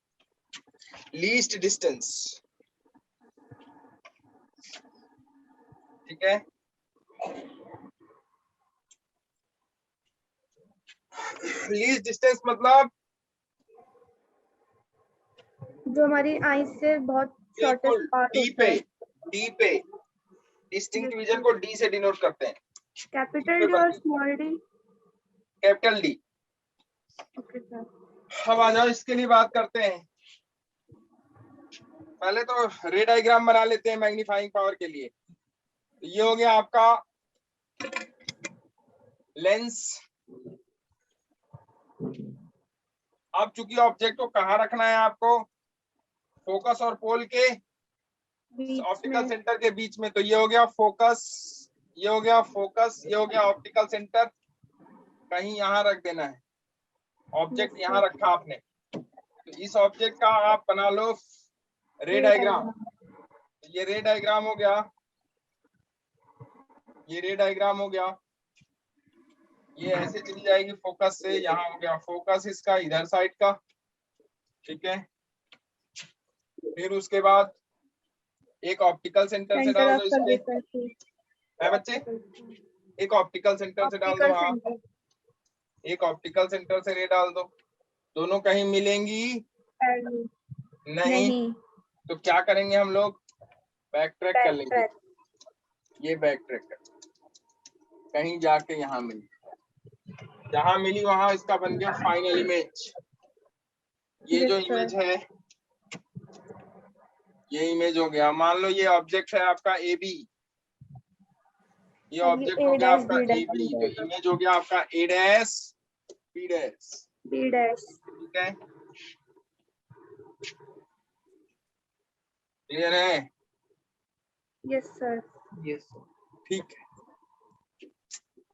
लीस्ट डिस्टेंस, ठीक है। लीस्ट डिस्टेंस मतलब जो हमारी आई से बहुत शॉर्टेस्ट पार्ट डी होता है। पे डिस्टिंक्ट विजन को डी से डिनोट करते हैं। कैपिटल डी और small D? Capital D. Okay sir. अब आ जाओ, इसके लिए बात करते हैं। पहले तो रे डायग्राम बना लेते हैं मैग्नीफाइंग पावर के लिए। ये हो गया आपका लेंस। अब चूंकि ऑब्जेक्ट को कहाँ रखना है आपको, फोकस और पोल के ऑप्टिकल सेंटर के बीच में, तो ये हो गया फोकस, ये हो गया फोकस, ये हो गया ऑप्टिकल सेंटर। कहीं यहाँ रख देना है, ऑब्जेक्ट यहाँ रखा आपने, तो इस ऑब्जेक्ट का आप बना लो रे डायग्राम। ये रे डायग्राम हो गया, ये रे डायग्राम हो गया। ये ऐसे चली जाएगी फोकस से, यहाँ हो गया फोकस इसका इधर साइड का, ठीक है। फिर उसके बाद एक ऑप्टिकल सेंटर से डाल दो इसमें, है बच्चे, एक ऑप्टिकल सेंटर से डाल दो, हाँ एक ऑप्टिकल सेंटर से रे डाल दो। दोनों कहीं मिलेंगी नहीं, तो क्या करेंगे हम लोग, बैक ट्रैक कर लेंगे। ये बैक ट्रैक कर, कहीं जाके यहाँ मिली, जहां मिली वहां इसका बन गया फाइनल इमेज। ये जो इमेज है, ये इमेज हो गया। मान लो ये ऑब्जेक्ट है आपका ए बी, ये ऑब्जेक्ट हो गया आपका ए बी, तो इमेज हो गया आपका ए डैश बी डैश, ठीक है। क्लियर है? Yes sir. Yes, sir. ठीक है।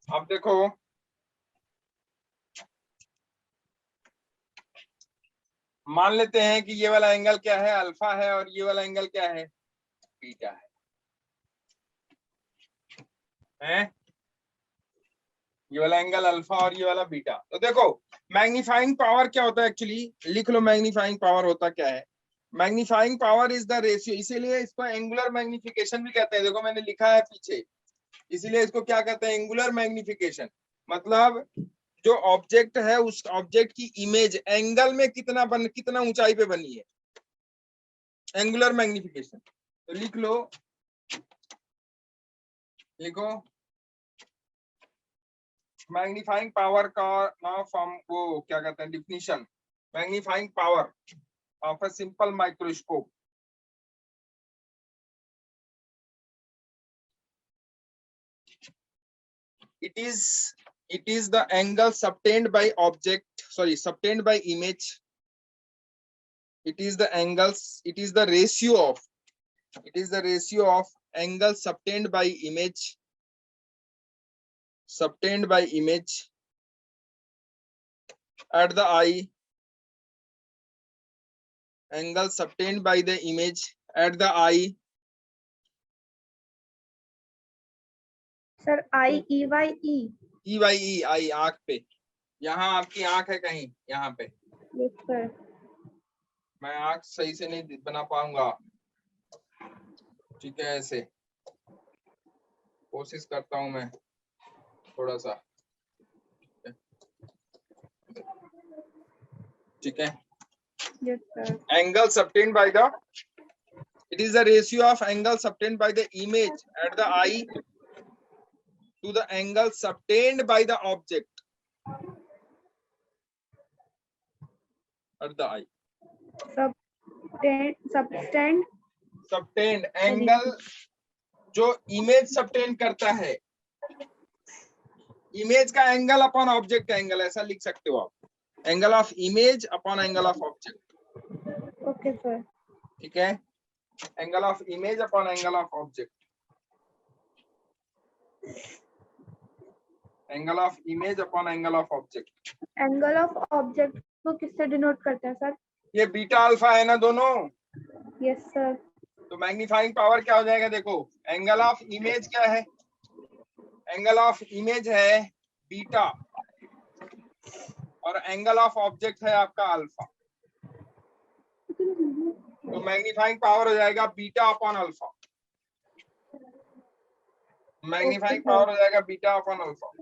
अब देखो, मान लेते हैं कि ये वाला एंगल क्या है, अल्फा है, और ये वाला एंगल क्या है, बीटा है? ये वाला एंगल अल्फा और ये वाला बीटा। तो देखो मैग्नीफाइंग पावर क्या होता है, एक्चुअली लिख लो मैग्नीफाइंग पावर होता क्या है। Magnifying power is the ratio, इसीलिए इसको एंगुलर मैग्निफिकेशन भी कहते हैं। देखो मैंने लिखा है पीछे, इसीलिए इसको क्या कहते हैं, एंगुलर मैग्निफिकेशन। मतलब जो ऑब्जेक्ट है उस ऑब्जेक्ट की इमेज एंगल में कितना ऊंचाई पे बनी है, एंगुलर मैग्निफिकेशन। तो लिख लो, लिखो मैग्नीफाइंग पावर का फॉर्म वो क्या कहते हैं, definition. Magnifying power of a simple microscope, it is the angle subtained by image. It is the ratio of angle subtained by image at the eye, angle subtained by the image at the eye, sir I E Y E, eye आंख पे, यहाँ आपकी आंख है कहीं यहाँ पे। Yes sir. मैं आंख सही से नहीं बना पाऊंगा, ठीक है, ऐसे कोशिश करता हूं मैं थोड़ा सा, ठीक है। Yes sir. Angle subtended by the, it is the ratio of angle subtained by the image at the eye to the angle subtained by the object at the eye. Subtend Subtained angle जो image subtend करता है, image का angle upon object का angle, ऐसा लिख सकते हो आप, angle of image upon angle of object. Okay sir. ठीक है, angle of image upon angle of object, angle of image upon angle of object. Angle of object को किससे डिनोट करते हैं सर? ये बीटा अल्फा है ना दोनों, यस सर। तो मैग्नीफाइंग पावर क्या हो जाएगा, देखो एंगल ऑफ इमेज क्या है, एंगल ऑफ इमेज है बीटा, और एंगल ऑफ ऑब्जेक्ट है आपका अल्फा, तो मैग्नीफाइंग पावर हो जाएगा beta upon alpha, magnifying Okay, power हो जाएगा beta upon alpha,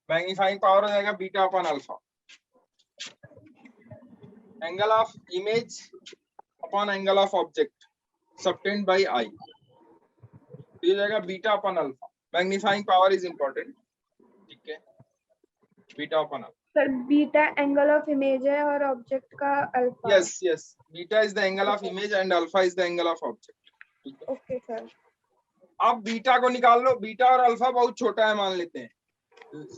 magnifying power हो जाएगा beta upon alpha, angle of image upon angle of object subtended by eye, तो ये जाएगा beta upon alpha, magnifying power is important. ठीक है, beta upon alpha. Sir beta angle of image है और object का alpha. Yes yes, beta is the angle of image and alpha is the angle of object. ठीक है, okay sir. अब beta को निकाल लो, बीटा और अल्फा बहुत छोटा है मान लेते हैं,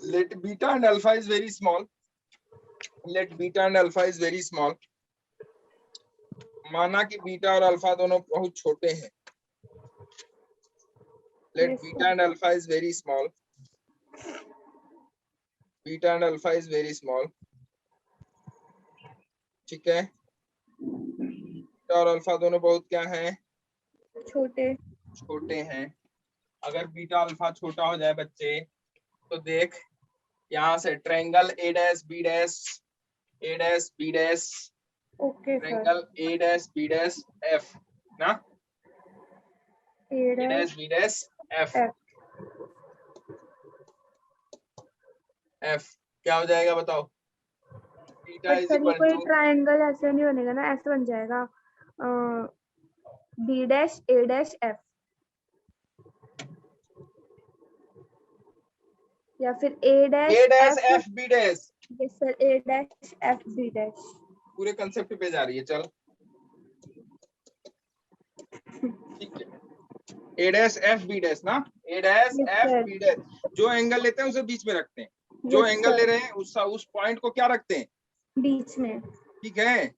let beta and alpha is very small, let beta and alpha is very small, माना कि बीटा और अल्फा दोनों बहुत छोटे हैं, let Yes, beta and alpha is very small, beta and alpha is very small. ठीक है, बीटा और अल्फा दोनों बहुत क्या हैं, छोटे। छोटे हैं। अगर बीटा अल्फा छोटा हो जाए बच्चे, तो देख यहाँ से triangle A dash B dash, A dash B dash, okay sir. Triangle A dash B dash F ना, A dash B dash F, F। F क्या हो जाएगा बताओ, बीटा बट इज सर ये इक्वल कोई टू, ट्रायंगल ऐसे नहीं बनेगा ना, ऐसे बन जाएगा B dash A dash F, या फिर A A dash dash F B dash, yes sir, A dash F B dash. पूरे कंसेप्ट पे जा रही है, चल ठीक है, A dash F B dash ना, A dash Yes, F sir. B dash, जो एंगल लेते हैं उसे बीच में रखते हैं, जो Yes, एंगल sir. ले रहे हैं उस पॉइंट को क्या रखते हैं बीच में। ठीक है,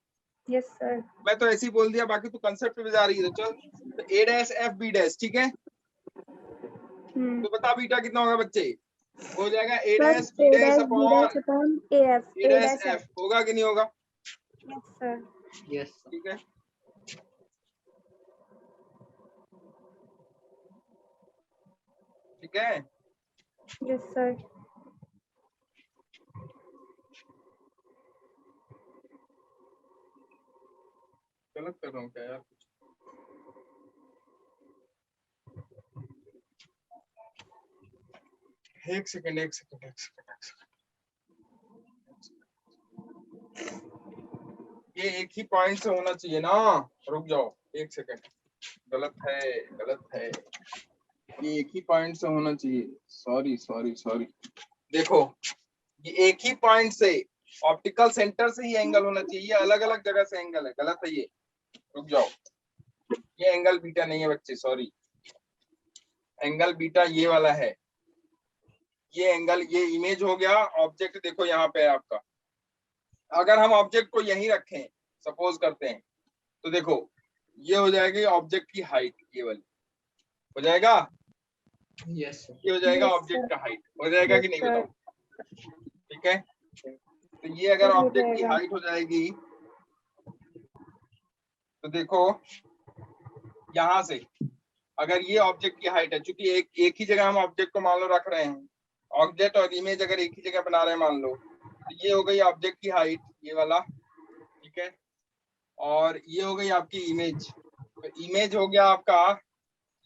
यस सर। मैं तो ऐसे ही बोल दिया, बाकी तू कंसेप्ट पे जा रही है, तो चल, तो ए डैश एफ बी डैश, ठीक है, तो बता बीटा कितना होगा बच्चे, हो जाएगा A dash B dash upon A F, A dash F, होगा कि नहीं होगा, यस सर। Yes, sir. ठीक है, ठीक है, यस सर। गलत कर रहा हूँ क्या यार, एक सेकंड एक सेकंड एक सेकंड एक सेकंड, ये एक ही पॉइंट से होना चाहिए ना, रुक जाओ एक सेकंड, गलत है गलत है, ये एक ही पॉइंट से होना चाहिए, सॉरी सॉरी सॉरी, देखो ये एक ही पॉइंट से, ऑप्टिकल सेंटर से ही एंगल होना चाहिए, ये अलग अलग जगह से एंगल है, गलत है ये, रुक जाओ, ये एंगल बीटा नहीं है बच्चे, सॉरी, एंगल बीटा ये वाला है, ये एंगल, ये इमेज हो गया, ऑब्जेक्ट देखो यहाँ पे है आपका, अगर हम ऑब्जेक्ट को यहीं रखें सपोज करते हैं, तो देखो ये हो जाएगी ऑब्जेक्ट की हाइट, ये वाली हो जाएगा, Yes, sir. ये हो जाएगा Yes, ऑब्जेक्ट sir. का हाइट, हो जाएगा कि Yes, नहीं sir. बताओ, ठीक है, तो ये अगर हो ऑब्जेक्ट की जाएगा। हाइट हो जाएगी, तो देखो यहाँ से अगर ये ऑब्जेक्ट की हाइट है, क्योंकि एक ही जगह हम ऑब्जेक्ट को मान लो रख रहे हैं, ऑब्जेक्ट और इमेज अगर एक ही जगह बना रहे हैं मान लो, तो ये हो गई ऑब्जेक्ट की हाइट, ये वाला, ठीक है, और ये हो गई आपकी इमेज, तो इमेज हो गया आपका,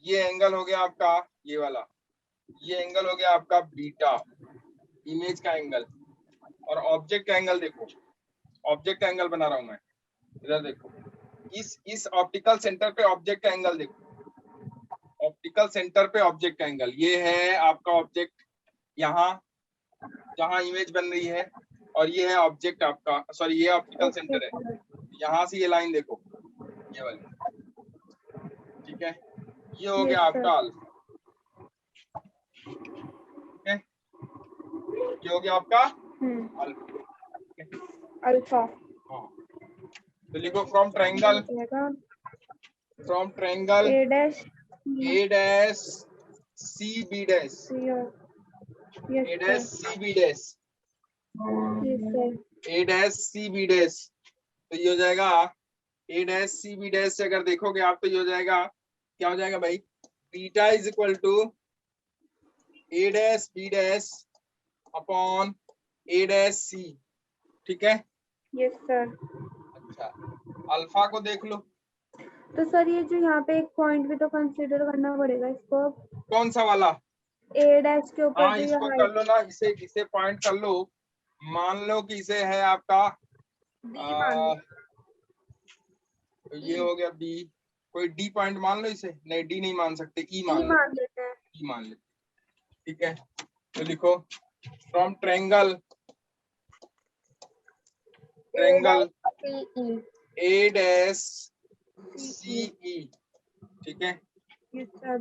ये एंगल हो गया आपका ये वाला, ये एंगल हो गया आपका बीटा, इमेज का एंगल, और ऑब्जेक्ट का एंगल देखो, ऑब्जेक्ट का एंगल बना रहा हूं मैं, इधर देखो, इस ऑप्टिकल सेंटर पे ऑब्जेक्ट का एंगल देखो, ऑप्टिकल सेंटर पे ऑब्जेक्ट का एंगल, ये है आपका ऑब्जेक्ट यहाँ जहाँ इमेज बन रही है, और ये है ऑब्जेक्ट आपका, सॉरी ये ऑप्टिकल सेंटर है, यहाँ से ये लाइन देखो, ये वाली, ठीक है। ये हो Yes, गया sir. आपका अल्फा, ठीक है, ये हो गया आपका अल्फा, अल्फा हाँ। तो लिखो from triangle, from triangle A dash A dash C B dash, yes A dash C B dash, sir A dash C B dash, तो ये हो जाएगा A dash C B dash से अगर देखोगे आप तो ये हो जाएगा, क्या हो जाएगा भाई, beta is equal to A dash B dash अपॉन A dash C, ठीक है। Yes sir. अच्छा, अल्फा को देख लो, तो सर ये जो यहाँ पे एक पॉइंट भी तो कंसीडर करना पड़ेगा इसको, कौन सा वाला, ए डैश के ऊपर हाँ जो ये इसको कर हाइट लो ना, इसे पॉइंट कर लो, मान लो कि इसे है आपका डी मान लो। तो ये हो गया बी, कोई डी पॉइंट मान लो इसे, नहीं डी नहीं मान सकते, ई मान ई लो, मान लेते हैं। ई मान लेते, ठीक है। तो लिखो from triangle, triangle A dash C E, ठीक है। Yes sir.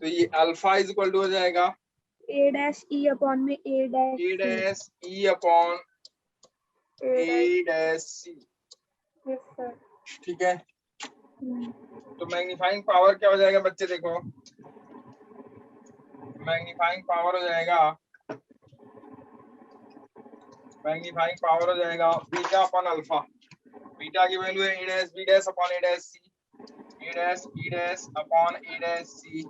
तो ये अल्फा इज इक्वल टू हो जाएगा ए डैश ई अपॉन में ए A dash dash E upon A dash C, yes sir. ठीक है। तो मैग्नीफाइंग पावर क्या हो जाएगा बच्चे, देखो मैग्नीफाइंग पावर हो जाएगा, मैग्नीफाइंग पावर हो जाएगा बीटा अपॉन अल्फा, बीटा की वैल्यू है A dash B dash upon A dash C, A dash B dash upon A dash C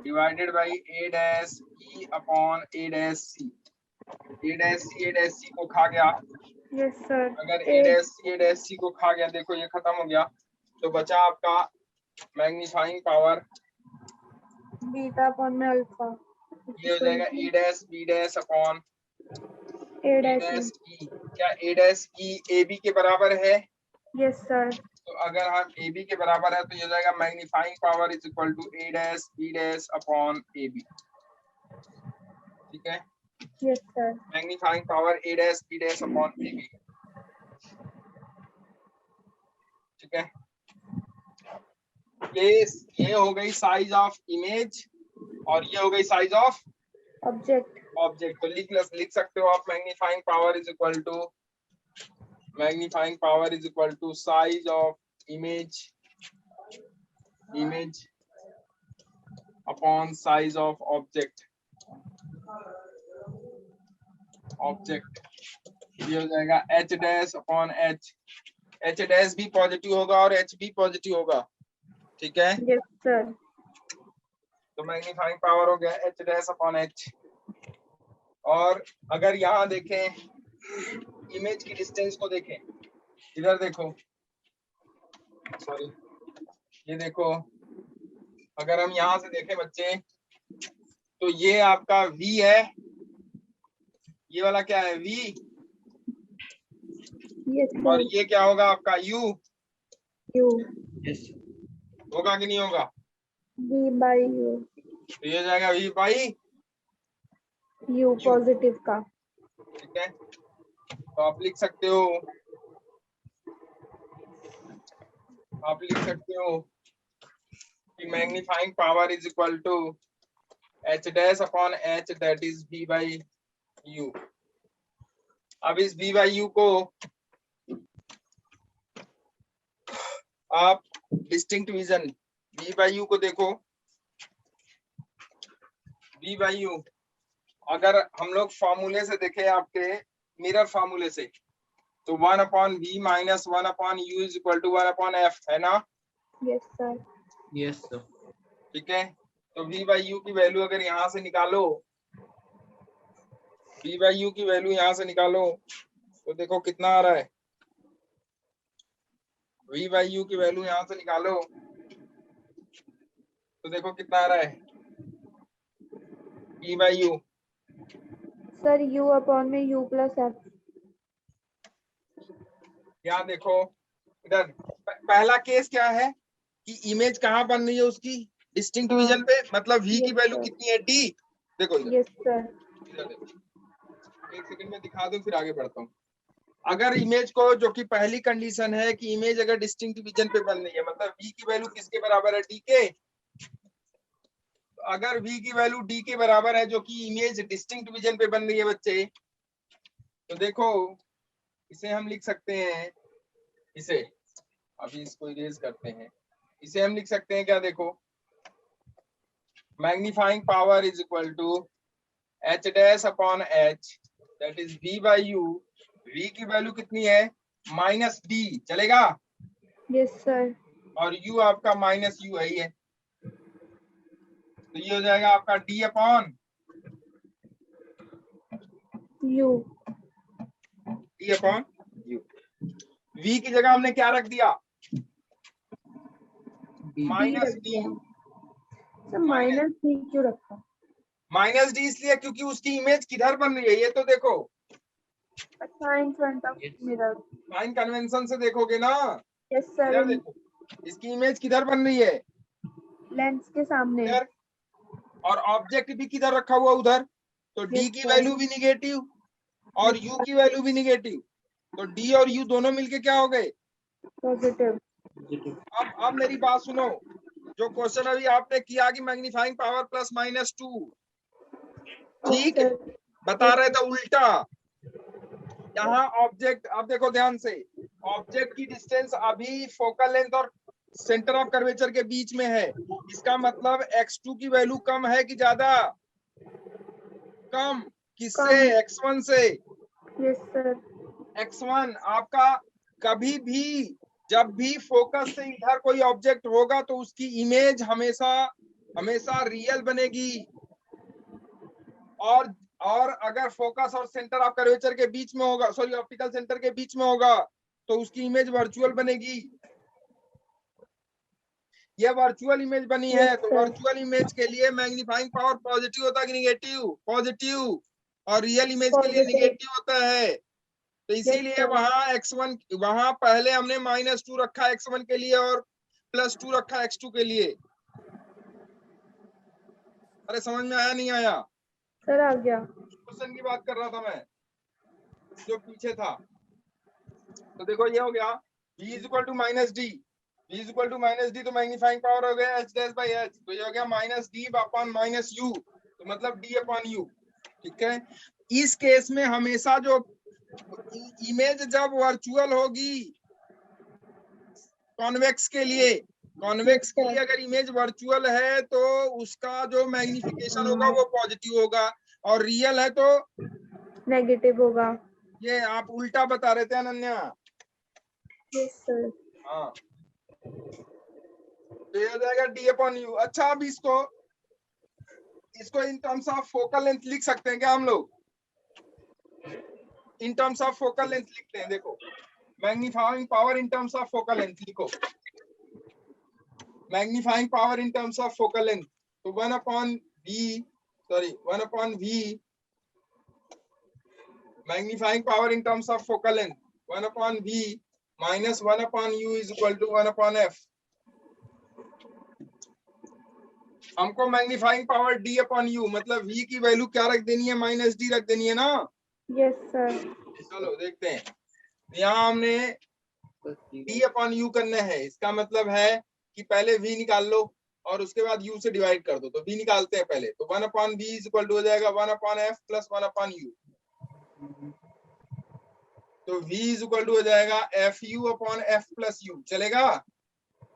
divided by A dash E upon A dash C, A dash C को खा गया, yes sir. अगर ए dash C को खा गया, देखो ये खत्म हो गया, तो बचा आपका मैग्नीफाइंग पावर, बीटा अपॉन में अल्फा, ये हो जाएगा A dash B dash upon A A dash dash ई, क्या ए डैश ई ए बी के बराबर है, यस सर। तो अगर हम ए बी के बराबर है तो ये हो जाएगा magnifying power is equal to A dash B dash upon A B, ठीक है। Yes sir. Magnifying power A dash B dash upon A B, ठीक है। ये हो गई साइज ऑफ इमेज और ये हो गई साइज ऑफ ऑब्जेक्ट। ऑब्जेक्ट, तो लिख सकते हो आप magnifying power is equal to, magnifying power is equal to size of image upon size of object, ये हो जाएगा H dash upon H, H dash भी पॉजिटिव होगा और एच भी पॉजिटिव होगा, ठीक है। Yes sir. तो मैग्नीफाइंग पावर हो गया एच डैश अपॉन एच, और अगर यहाँ देखें इमेज की डिस्टेंस को देखें, इधर देखो, सॉरी ये देखो, अगर हम यहाँ से देखें बच्चे तो ये आपका V है, ये वाला क्या है V, यस और सर। ये क्या होगा आपका U, यू Yes. होगा कि नहीं होगा, वी बाई यू, तो ये हो जाएगा V बाई, यू पॉजिटिव का। ठीक है। तो आप लिख सकते हो, कि magnifying power is equal to h dash upon h that is V by U। अब इस V बाई U को आप distinct vision, V by U को देखो, V बाई U अगर हम लोग फॉर्मूले से देखें, आपके मिरर फॉर्मूले से, तो 1 upon V minus 1 upon U is equal to 1 upon F है ना, यस सर। Yes, sir. ठीक है। तो V बाई U की वैल्यू अगर यहाँ से निकालो, V बाई U की वैल्यू यहाँ से निकालो, तो देखो कितना आ रहा है, V बाई U की वैल्यू यहाँ से निकालो तो देखो कितना आ रहा है, V by U, sir you upon में यू प्लस एफ। यहाँ देखो इधर पहला केस क्या है कि इमेज कहाँ बन रही है उसकी, डिस्टिंक्ट विजन पे, मतलब V की वैल्यू कितनी है D, देखो इधर, यस सर। इधर देखो, एक सेकंड में दिखा दूं फिर आगे बढ़ता हूँ, अगर इमेज को, जो कि पहली कंडीशन है कि इमेज अगर डिस्टिंक्ट डिवीजन पे बन रही है, मतलब v की वैल्यू किसके बराबर है, d के। अगर v की वैल्यू d के बराबर है, जो कि इमेज डिस्टिंक्ट डिवीजन पे बन रही है बच्चे, तो देखो इसे हम लिख सकते हैं, इसे अभी इसको इरेज करते हैं, इसे हम लिख सकते हैं क्या, देखो magnifying power is equal to h dash upon h, that is v by u। v की वैल्यू कितनी है, माइनस d, चलेगा, यस सर। और u आपका माइनस u है ही है, तो ये हो जाएगा आपका d upon you. u। v की जगह हमने क्या रख दिया, minus d। Sir minus D क्यों रखा? माइनस डी इसलिए क्योंकि उसकी इमेज किधर बन रही है, ये तो देखो अच्छा, in front of mirror. Sign convention से देखोगे ना, यस सर। इधर देखो इसकी इमेज किधर बन रही है, लेंस के सामने। इधर, और ऑब्जेक्ट भी किधर रखा हुआ, उधर, तो डी Yes, की sir. वैल्यू भी निगेटिव और यू की वैल्यू भी निगेटिव, तो डी और यू दोनों मिलके क्या हो गए, पॉजिटिव। अब मेरी बात सुनो, जो क्वेश्चन अभी आपने किया कि मैग्नीफाइंग पावर प्लस माइनस 2, ठीक सर। बता रहे थे उल्टा। यहाँ ऑब्जेक्ट, अब देखो ध्यान से, ऑब्जेक्ट की डिस्टेंस अभी फोकल लेंथ और सेंटर ऑफ कर्वेचर के बीच में है, इसका मतलब x2 की वैल्यू कम है कि ज्यादा, कम, किससे, x1 से। Yes sir. x1 आपका कभी भी, जब भी फोकस से इधर कोई ऑब्जेक्ट होगा तो उसकी इमेज हमेशा हमेशा रियल बनेगी, और अगर फोकस और सेंटर ऑफ कर्वेचर के बीच में होगा, सॉरी ऑप्टिकल सेंटर के बीच में होगा, तो उसकी इमेज वर्चुअल बनेगी। ये वर्चुअल इमेज बनी है, तो वर्चुअल इमेज के लिए मैग्नीफाइंग पावर पॉजिटिव होता है कि निगेटिव, पॉजिटिव, और रियल इमेज के लिए निगेटिव होता है। तो इसीलिए वहां x1, वहां पहले हमने -2 रखा x1 के लिए और +2 रखा x2 के लिए। अरे समझ में आया नहीं आया? सर आ गया। क्वेश्चन की बात कर रहा था मैं, जो पीछे था। तो देखो ये हो गया v is equal to minus d, v is equal to minus d, तो मैग्नीफाइंग पावर हो गया h डैश बाई h, तो ये हो गया -d अपॉन -u, तो मतलब d अपॉन u, ठीक है। इस केस में हमेशा जो इमेज जब वर्चुअल होगी, कॉन्वेक्स के लिए, कॉन्वेक्स के लिए अगर इमेज वर्चुअल है तो उसका जो मैग्निफिकेशन होगा वो पॉजिटिव होगा, और रियल है तो नेगेटिव होगा। ये आप उल्टा बता रहे थे अनन्या। Yes sir. हाँ, तो ये हो जाएगा डी अपॉन यू। अच्छा, अब इसको in terms of focal length लिख सकते हैं क्या हम लोग? In terms of focal length लिखते हैं, देखो magnifying power in terms of focal length लिखो, magnifying power in terms of focal length, तो 1 upon v, magnifying power in terms of focal length 1 upon v minus 1 upon u is equal to 1 upon f। हमको magnifying power d upon u, मतलब v की value क्या रख देनी है, -d रख देनी है ना। Yes sir. चलो देखते हैं, यहाँ हमने d अपॉन u करना है, इसका मतलब है कि पहले v निकाल लो और उसके बाद u से डिवाइड कर दो, तो v निकालते हैं पहले, तो 1 upon v is equal to हो जाएगा 1 upon f plus 1 upon u, तो v इज इक्वल टू हो जाएगा fu upon f plus u, चलेगा।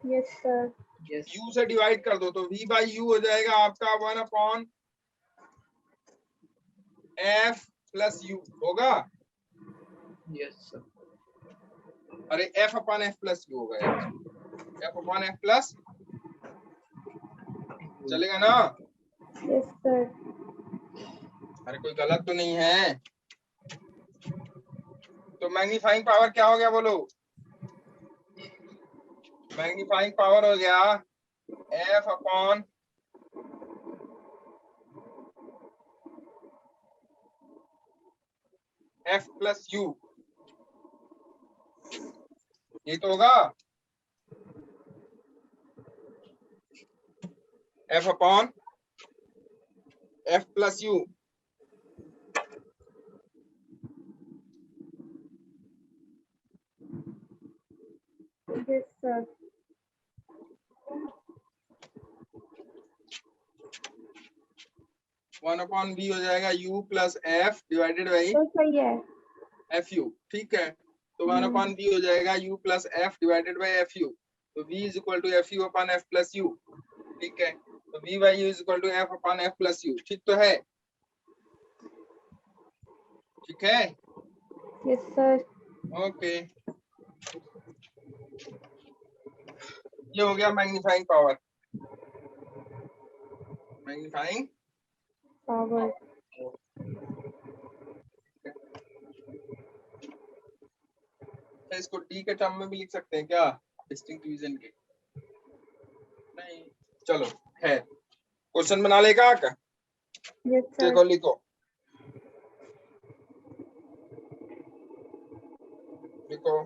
Yes sir. u से डिवाइड कर दो, तो v बाई u हो जाएगा आपका 1 अपॉन f प्लस u होगा। Yes sir. अरे f upon f plus u होगा यार, f अपॉन f प्लस, चलेगा ना? Yes sir. अरे कोई गलत तो नहीं है? तो मैग्नीफाइंग पावर क्या हो गया बोलो? मैग्नीफाइंग पावर हो गया f upon f plus u, ये तो होगा f upon f plus u। Yes sir. 1/b हो जाएगा u plus f divided by तो सही है। fu, ठीक है। तो 1/b हो जाएगा u plus f divided by fu। तो v is equal to fu upon f plus u, ठीक है। तो v by u is equal to f upon f plus u, ठीक तो है, ठीक है। Yes sir. ओके, ये हो गया मैग्नीफाइंग पावर। Magnifying power. इसको डी के टर्म में भी लिख सकते हैं क्या, डिस्टिंक्ट डिवीजन के? नहीं, चलो है। क्वेश्चन बना लेगा क्या? Yes sir. देखो लिखो, लिखो।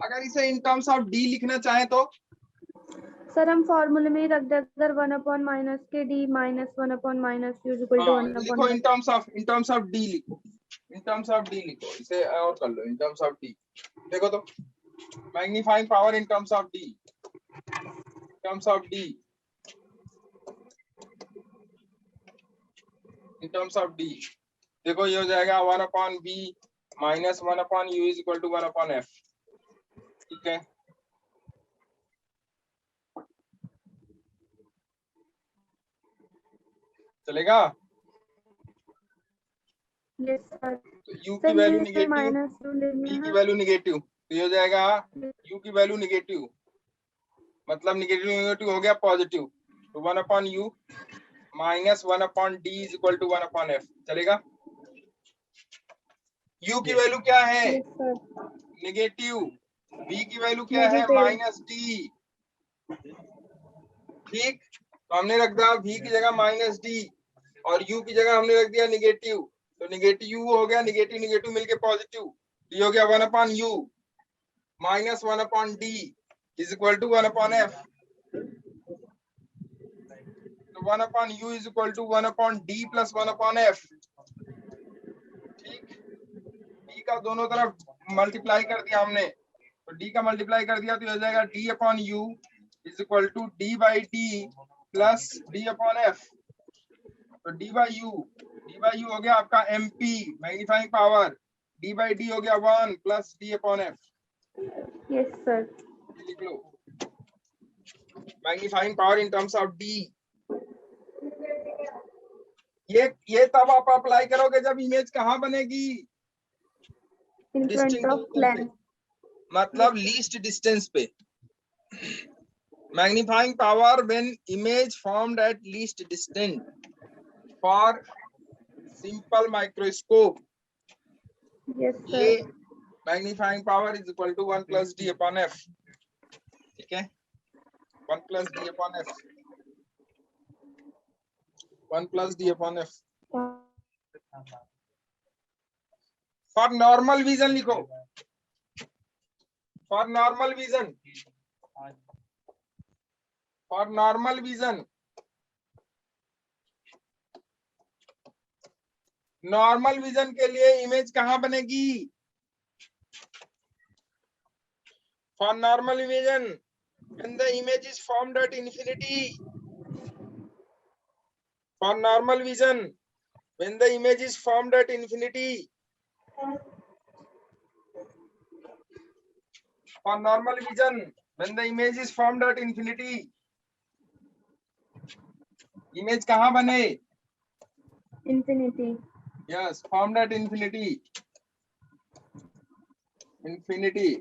अगर इसे इन टर्म्स ऑफ डी लिखना चाहे तो सर हम फॉर्मूले में ही रख दे, अगर 1 अपॉन माइनस के d minus 1 upon minus u equal to 1 लिखो upon. In terms of d लिखो, इन टर्म्स ऑफ डी लिखो, इसे और कर लो इन टर्म्स ऑफ डी। देखो तो magnifying power in terms of d, terms of d, in terms of d. देखो ये हो जाएगा 1/b minus 1/u is equal to 1/f, ठीक है। चलेगा? Yes sir. तो u की सर वैल्यू ये निगेटिव, माइनस b की वैल्यू निगेटिव, तो ये हो जाएगा u की वैल्यू निगेटिव, मतलब निगेटिव निगेटिव हो गया पॉजिटिव। तो 1/u minus 1/d is equal to 1/f, चलेगा? u की वैल्यू क्या है? Yes sir. निगेटिव। b की वैल्यू क्या है? Negative. माइनस d, ठीक। तो हमने रख दिया v की जगह माइनस d और u की जगह हमने रख दिया निगेटिव। तो निगेटिव u हो गया, निगेटिव निगेटिव मिलके पॉजिटिव, ये हो गया 1/u minus 1/d is equal to 1/f। तो 1/u is equal to 1/d plus 1/f, ठीक। d का दोनों तरफ मल्टीप्लाई कर दिया हमने, तो d का मल्टीप्लाई कर दिया तो हो जाएगा d/u is equal to d by d plus d/f। तो d/u हो गया आपका mp मैग्नीफाइंग पावर, d/d हो गया 1 प्लस d/f। Yes sir. लिख लो magnifying power in terms of d। ये तब आप अप्लाई करोगे जब इमेज कहाँ बनेगी? In front of lens. मतलब लीस्ट डिस्टेंस पे। Magnifying power when image formed at least distance for simple microscope, yes ये sir. Magnifying power is equal to 1 plus d/f, ठीक है। 1 plus d/f, 1 plus d/f। For normal vision लिखो, for normal vision, for normal vision, normal vision के लिए image कहाँ बनेगी? For normal vision when the image is formed at infinity, for normal vision when the image is formed at infinity, for normal vision when the image is formed at infinity, image कहाँ बने? Infinity. yes, formed at infinity, infinity।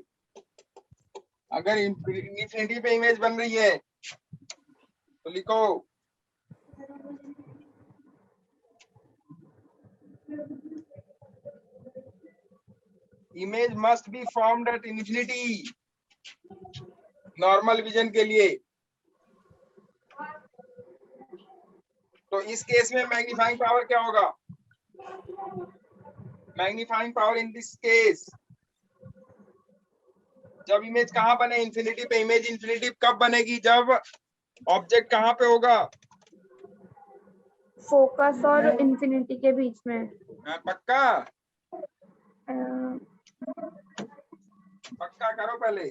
अगर infinity पे image बन रही है तो लिखो image must be formed at infinity normal vision के लिए। तो इस केस में मैग्नीफाइंग पावर क्या होगा? Magnifying power in this case जब इमेज कहाँ बने? इंफिनिटी पे। इमेज इंफिनिटी कब बनेगी? जब ऑब्जेक्ट कहाँ पे होगा? फोकस और इंफिनिटी के बीच में। हाँ, पक्का अ, पक्का करो पहले।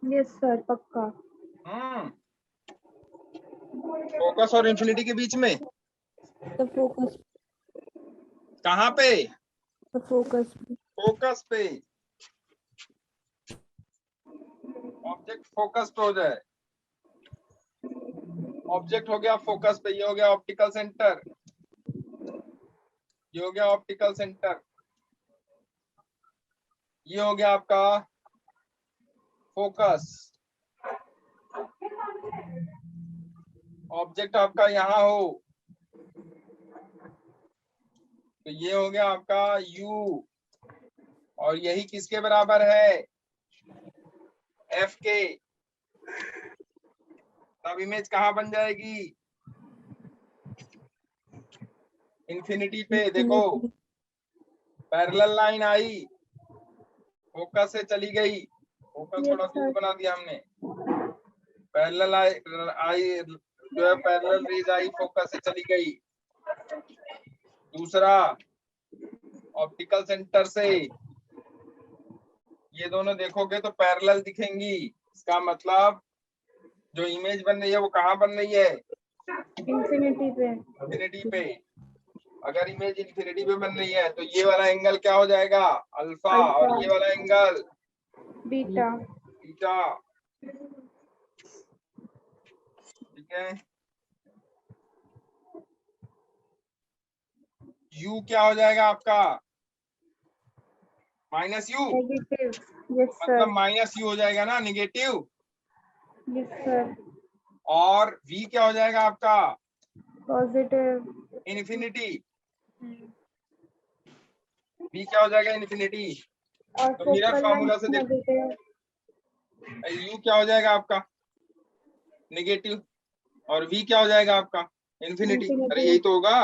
यस सर पक्का। फोकस और इंफिनिटी के बीच में तो फोकस कहाँ पे? फोकस फोकस पे। ऑब्जेक्ट फोकस पे हो जाए, ऑब्जेक्ट हो गया फोकस पे, ये हो गया ऑप्टिकल सेंटर, ये हो गया ऑप्टिकल सेंटर, ये हो गया आपका फोकस। ऑब्जेक्ट आपका यहाँ हो तो ये हो गया आपका U, और यही किसके बराबर है? F के। तब इमेज कहाँ बन जाएगी? इंफिनिटी पे। देखो पैरेलल लाइन आई, फोकस से चली गई, फोकस थोड़ा दूर बना दिया हमने, पैरेलल आई जो है पैरेलल रेज आई, फोकस से चली गई। दूसरा ऑप्टिकल सेंटर से ये दोनों देखोगे तो पैरेलल दिखेंगी, इसका मतलब जो इमेज बन रही है वो कहाँ बन रही है? इंफिनिटी पे। इंफिनिटी पे। अगर इमेज इंफिनिटी पे बन रही है तो ये वाला एंगल क्या हो जाएगा? अल्फा, और ये वाला एंगल बीटा। बीटा। ठीक है, U क्या हो जाएगा आपका? Minus U, negative. Yes sir. मतलब माइनस U हो जाएगा ना, निगेटिव। Yes sir. और V क्या हो जाएगा आपका? पॉजिटिव। इन्फिनिटी। V क्या हो जाएगा? इन्फिनिटी। और तो मिरर फोकल फार्मूला से देखो, नेगेटिव। U क्या हो जाएगा आपका? नेगेटिव। और V क्या हो जाएगा आपका? इन्फिनिटी। अरे यही तो होगा।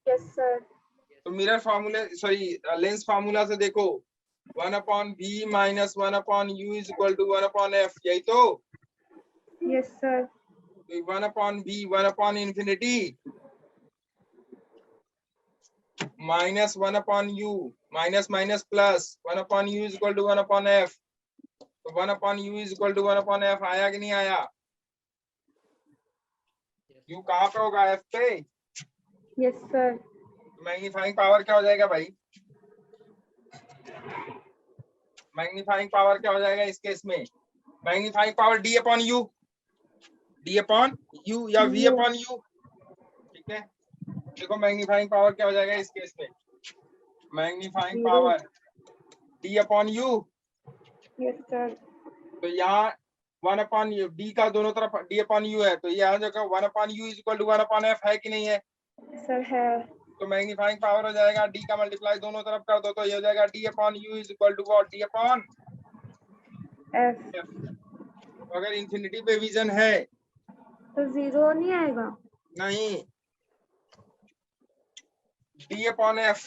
Yes sir. तो मिरर फार्मूले सॉरी लेंस फार्मूला से देखो, 1/v minus 1/u is equal to 1/f, यही तो। Yes sir. 1/v 1/infinity minus 1/u, minus minus plus 1/u is equal to 1/f। तो 1/u is equal to 1/f आया कि नहीं आया? u कहाँ पे होगा? f पे। Yes sir. मैग्नीफाइंग पावर क्या हो जाएगा भाई? मैग्नीफाइंग पावर क्या हो जाएगा इस केस में? मैग्नीफाइंग पावर d/u, d/u या v/u। ठीक है, देखो मैग्नीफाइंग पावर क्या हो जाएगा इस केस में? Magnifying power d/u। Yes sir. तो यहाँ 1/u, d का दोनों तरफ d/u है, तो यहाँ जो 1/u is equal to 1/f है कि नहीं है? सर है। तो मैग्नीफाइंग पावर हो जाएगा, d का मल्टीप्लाई दोनों तरफ कर दो तो ये हो जाएगा d/u is equal to what? d/f। तो अगर इंफिनिटी पे विजन है तो जीरो नहीं आएगा? नहीं, d/f।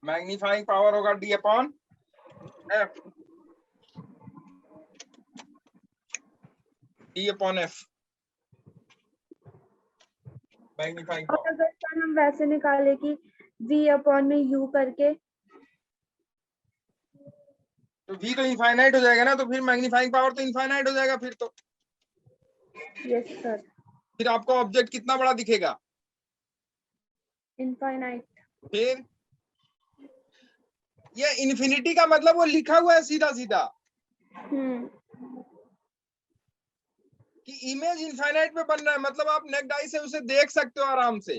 मैग्नीफाइंग पावर होगा d/f, d/f मैग्नीफाइंग और पावर। अगर सर हम वैसे निकाले कि v/u करके, तो v तो इनफाइनाइट हो जाएगा ना, तो फिर मैग्नीफाइंग पावर तो इनफाइनाइट हो जाएगा फिर तो। Yes sir. फिर आपको ऑब्जेक्ट कितना बड़ा दिखेगा? इनफाइनाइट। फिर ये इन्फिनिटी का मतलब वो लिखा हुआ है सीधा सीधा कि इमेज इनफाइनाइट पे बन रहा है, मतलब आप नेक्ड आई से उसे देख सकते हो आराम से।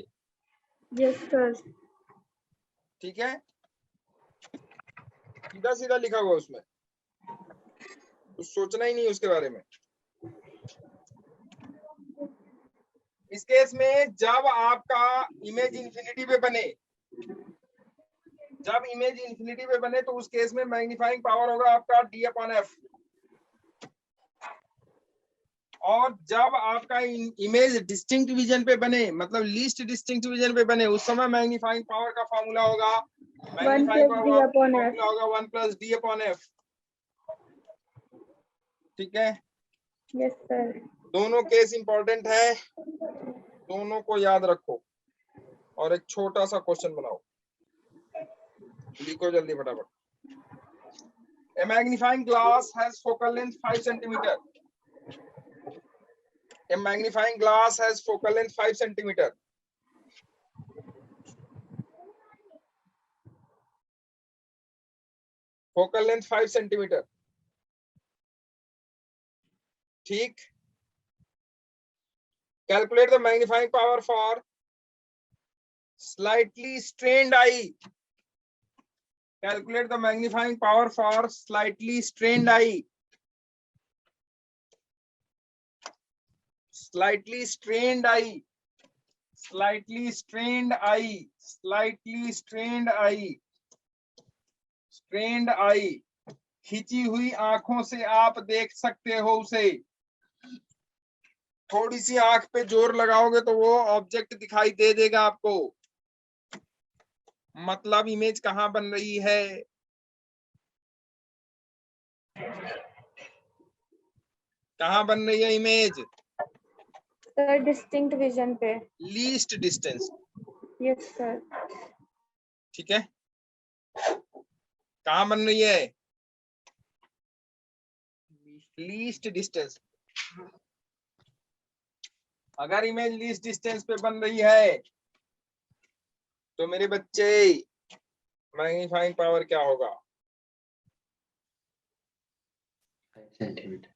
Yes sir. ठीक है, सीधा सीधा लिखा हुआ उसमें, कुछ सोचना ही नहीं उसके बारे में। इस केस में जब आपका इमेज इंफिनिटी पे बने, जब इमेज इंफिनिटी पे बने तो उस केस में मैग्नीफाइंग पावर होगा आपका d/f। और जब आपका इमेज डिस्टिंक्ट विजन पे बने, मतलब लीस्ट डिस्टिंक्ट विजन पे बने, उस समय मैग्नीफाइंग पावर का फॉर्मूला होगा, मैग्नीफाइंग पावर का फॉर्मूला होगा 1 + d/f। ठीक है, यस सर। दोनों केस इंपॉर्टेंट है, दोनों को याद रखो और एक छोटा सा क्वेश्चन बनाओ, लिखो जल्दी फटाफट। A magnifying glass has focal length 5 centimeter. A magnifying glass has focal length 5 centimeter. Focal length 5 centimeter. ठीक. Calculate the magnifying power for slightly strained eye. Calculate the magnifying power for slightly strained eye. Slightly strained eye. Slightly strained eye. Slightly strained eye. Strained eye. खिंची हुई आंखों से आप देख सकते हो उसे। थोड़ी सी आंख पे जोर लगाओगे तो वो ऑब्जेक्ट दिखाई दे देगा आपको। मतलब इमेज कहाँ बन रही है? कहाँ बन रही है इमेज? सर डिस्टिंक्ट विजन पे। Least distance. Yes sir. ठीक है, कहाँ बन रही है? Least distance. अगर इमेज लीस्ट डिस्टेंस पे बन रही है तो मेरे बच्चे मैग्नीफाइंग पावर क्या होगा? 5 सेंटीमीटर।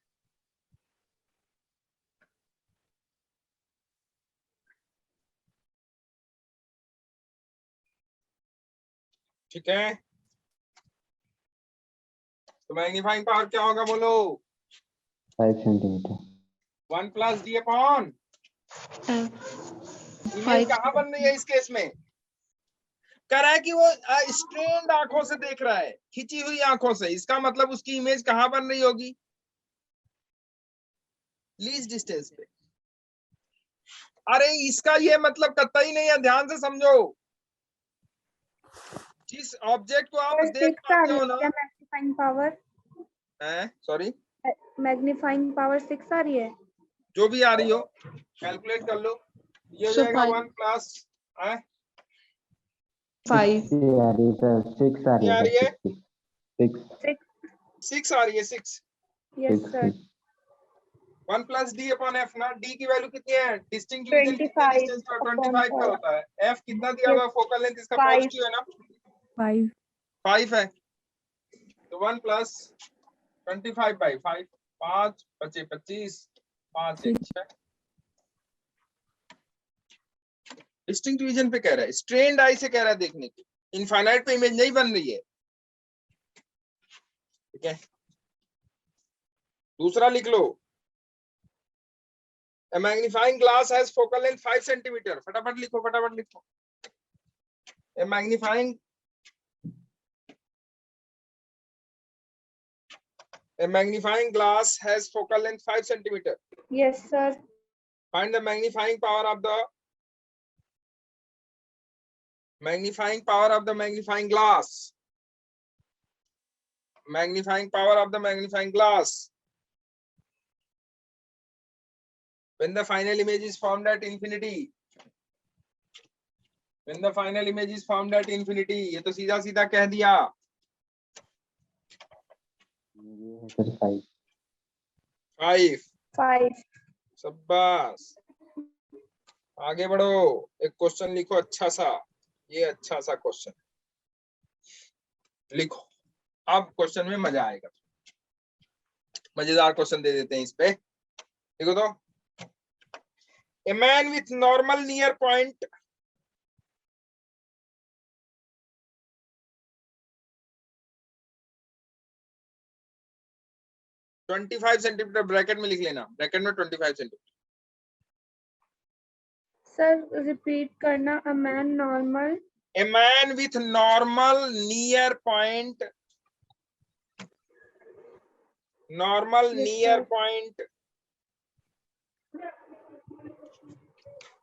ठीक है, तो मैग्नीफाइंग पावर क्या होगा बोलो? 5 centimetre. 1 plus D upon. Image कहाँ बन रही है इस केस में? कह रहा है कि वो स्ट्रेन्ड आंखों से देख रहा है, खिंची हुई आंखों से। इसका मतलब उसकी इमेज कहाँ बन रही होगी? लीस्ट डिस्टेंस पे। अरे इसका ये मतलब कतई नहीं है, ध्यान से समझो। जिस ऑब्जेक्ट को आप देख पाते हो ना, magnifying power sorry, magnifying power 6 आ रही है। जो भी आ रही हो कैलकुलेट कर लो। ये हो जाएगा 1 प्लस 5 आ रही है सर, 6 आ रही है। 6 आ रही है, 6। Yes sir. 1 plus D upon F ना। डी की वैल्यू कितनी है? डिस्टिंक्ट रीजन कितने डिस्टेंस पर? 25 पर होता है। एफ कितना दिया हुआ है? फोकल लेंथ इसका पॉजिटिव है ना, 5 है। तो 1 प्लस 25 बाई 5, 5 बचे 25, 5 1 6। डिस्टिंक्ट रीजन पे कह रहा है, स्ट्रेन्ड आई से कह रहा है देखने की। इनफाइनाइट पे इमेज नहीं बन रही है। ठीक है, दूसरा लिख लो। A magnifying glass has focal length 5 centimeter. फटाफट लिखो, फटाफट लिखो। A magnifying glass has focal length 5 centimeter. Yes sir. Find the magnifying power of the magnifying glass. Magnifying power of the magnifying glass. When the final image is formed at infinity. When the final image is formed at infinity. ये तो सीधा सीधा कह दिया। Sir 5। 5। शाबाश, आगे बढ़ो। एक क्वेश्चन लिखो अच्छा सा, ये अच्छा सा क्वेश्चन लिखो। अब क्वेश्चन में मजा आएगा, मजेदार क्वेश्चन दे देते हैं इस पे। देखो तो, a man with normal near point (25 centimetre) bracket में लिख लेना, ब्रैकेट में 25 सेंटीमीटर। सर रिपीट करना। A man normal. A man with normal near point, normal near point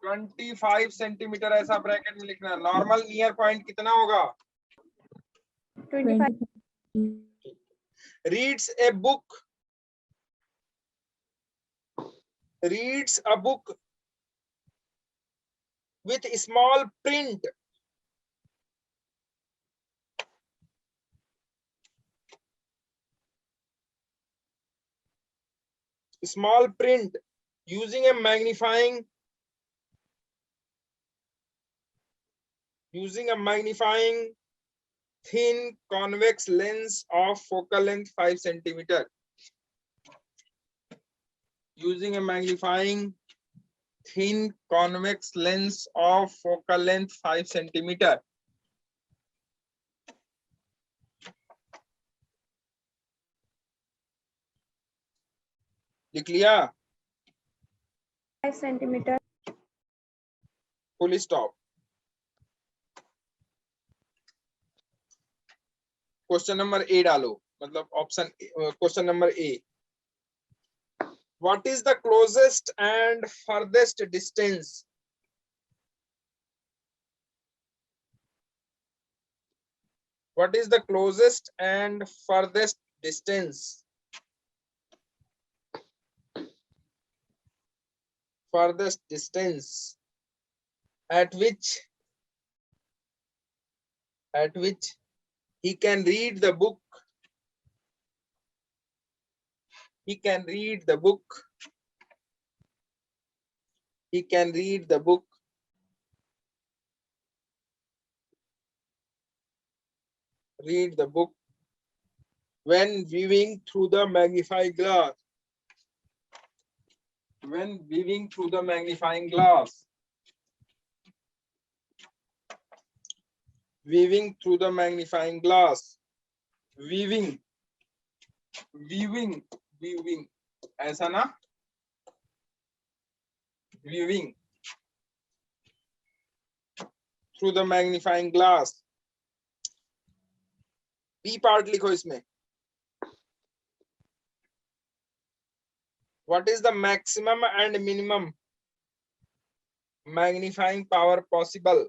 25 centimetre, ऐसा ब्रैकेट में लिखना। नॉर्मल नियर पॉइंट कितना होगा? 25। Reads a book reads a book with small print using a magnifying thin convex lens of focal length 5 centimeter. Using a magnifying thin convex lens of focal length 5 centimeter. लिख लिया? 5 centimetre. Full stop. Question number A डालो, मतलब option question number A. What is the closest and furthest distance? What is the closest and furthest distance? Furthest distance at which he can read the book. He can read the book. He can read the book. Read the book when viewing through the magnifying glass. When viewing through the magnifying glass. Viewing through the magnifying glass. Viewing. Viewing. Viewing. ऐसा ना? Viewing through the magnifying glass. B part लिखो इसमें. What is the maximum and minimum magnifying power possible?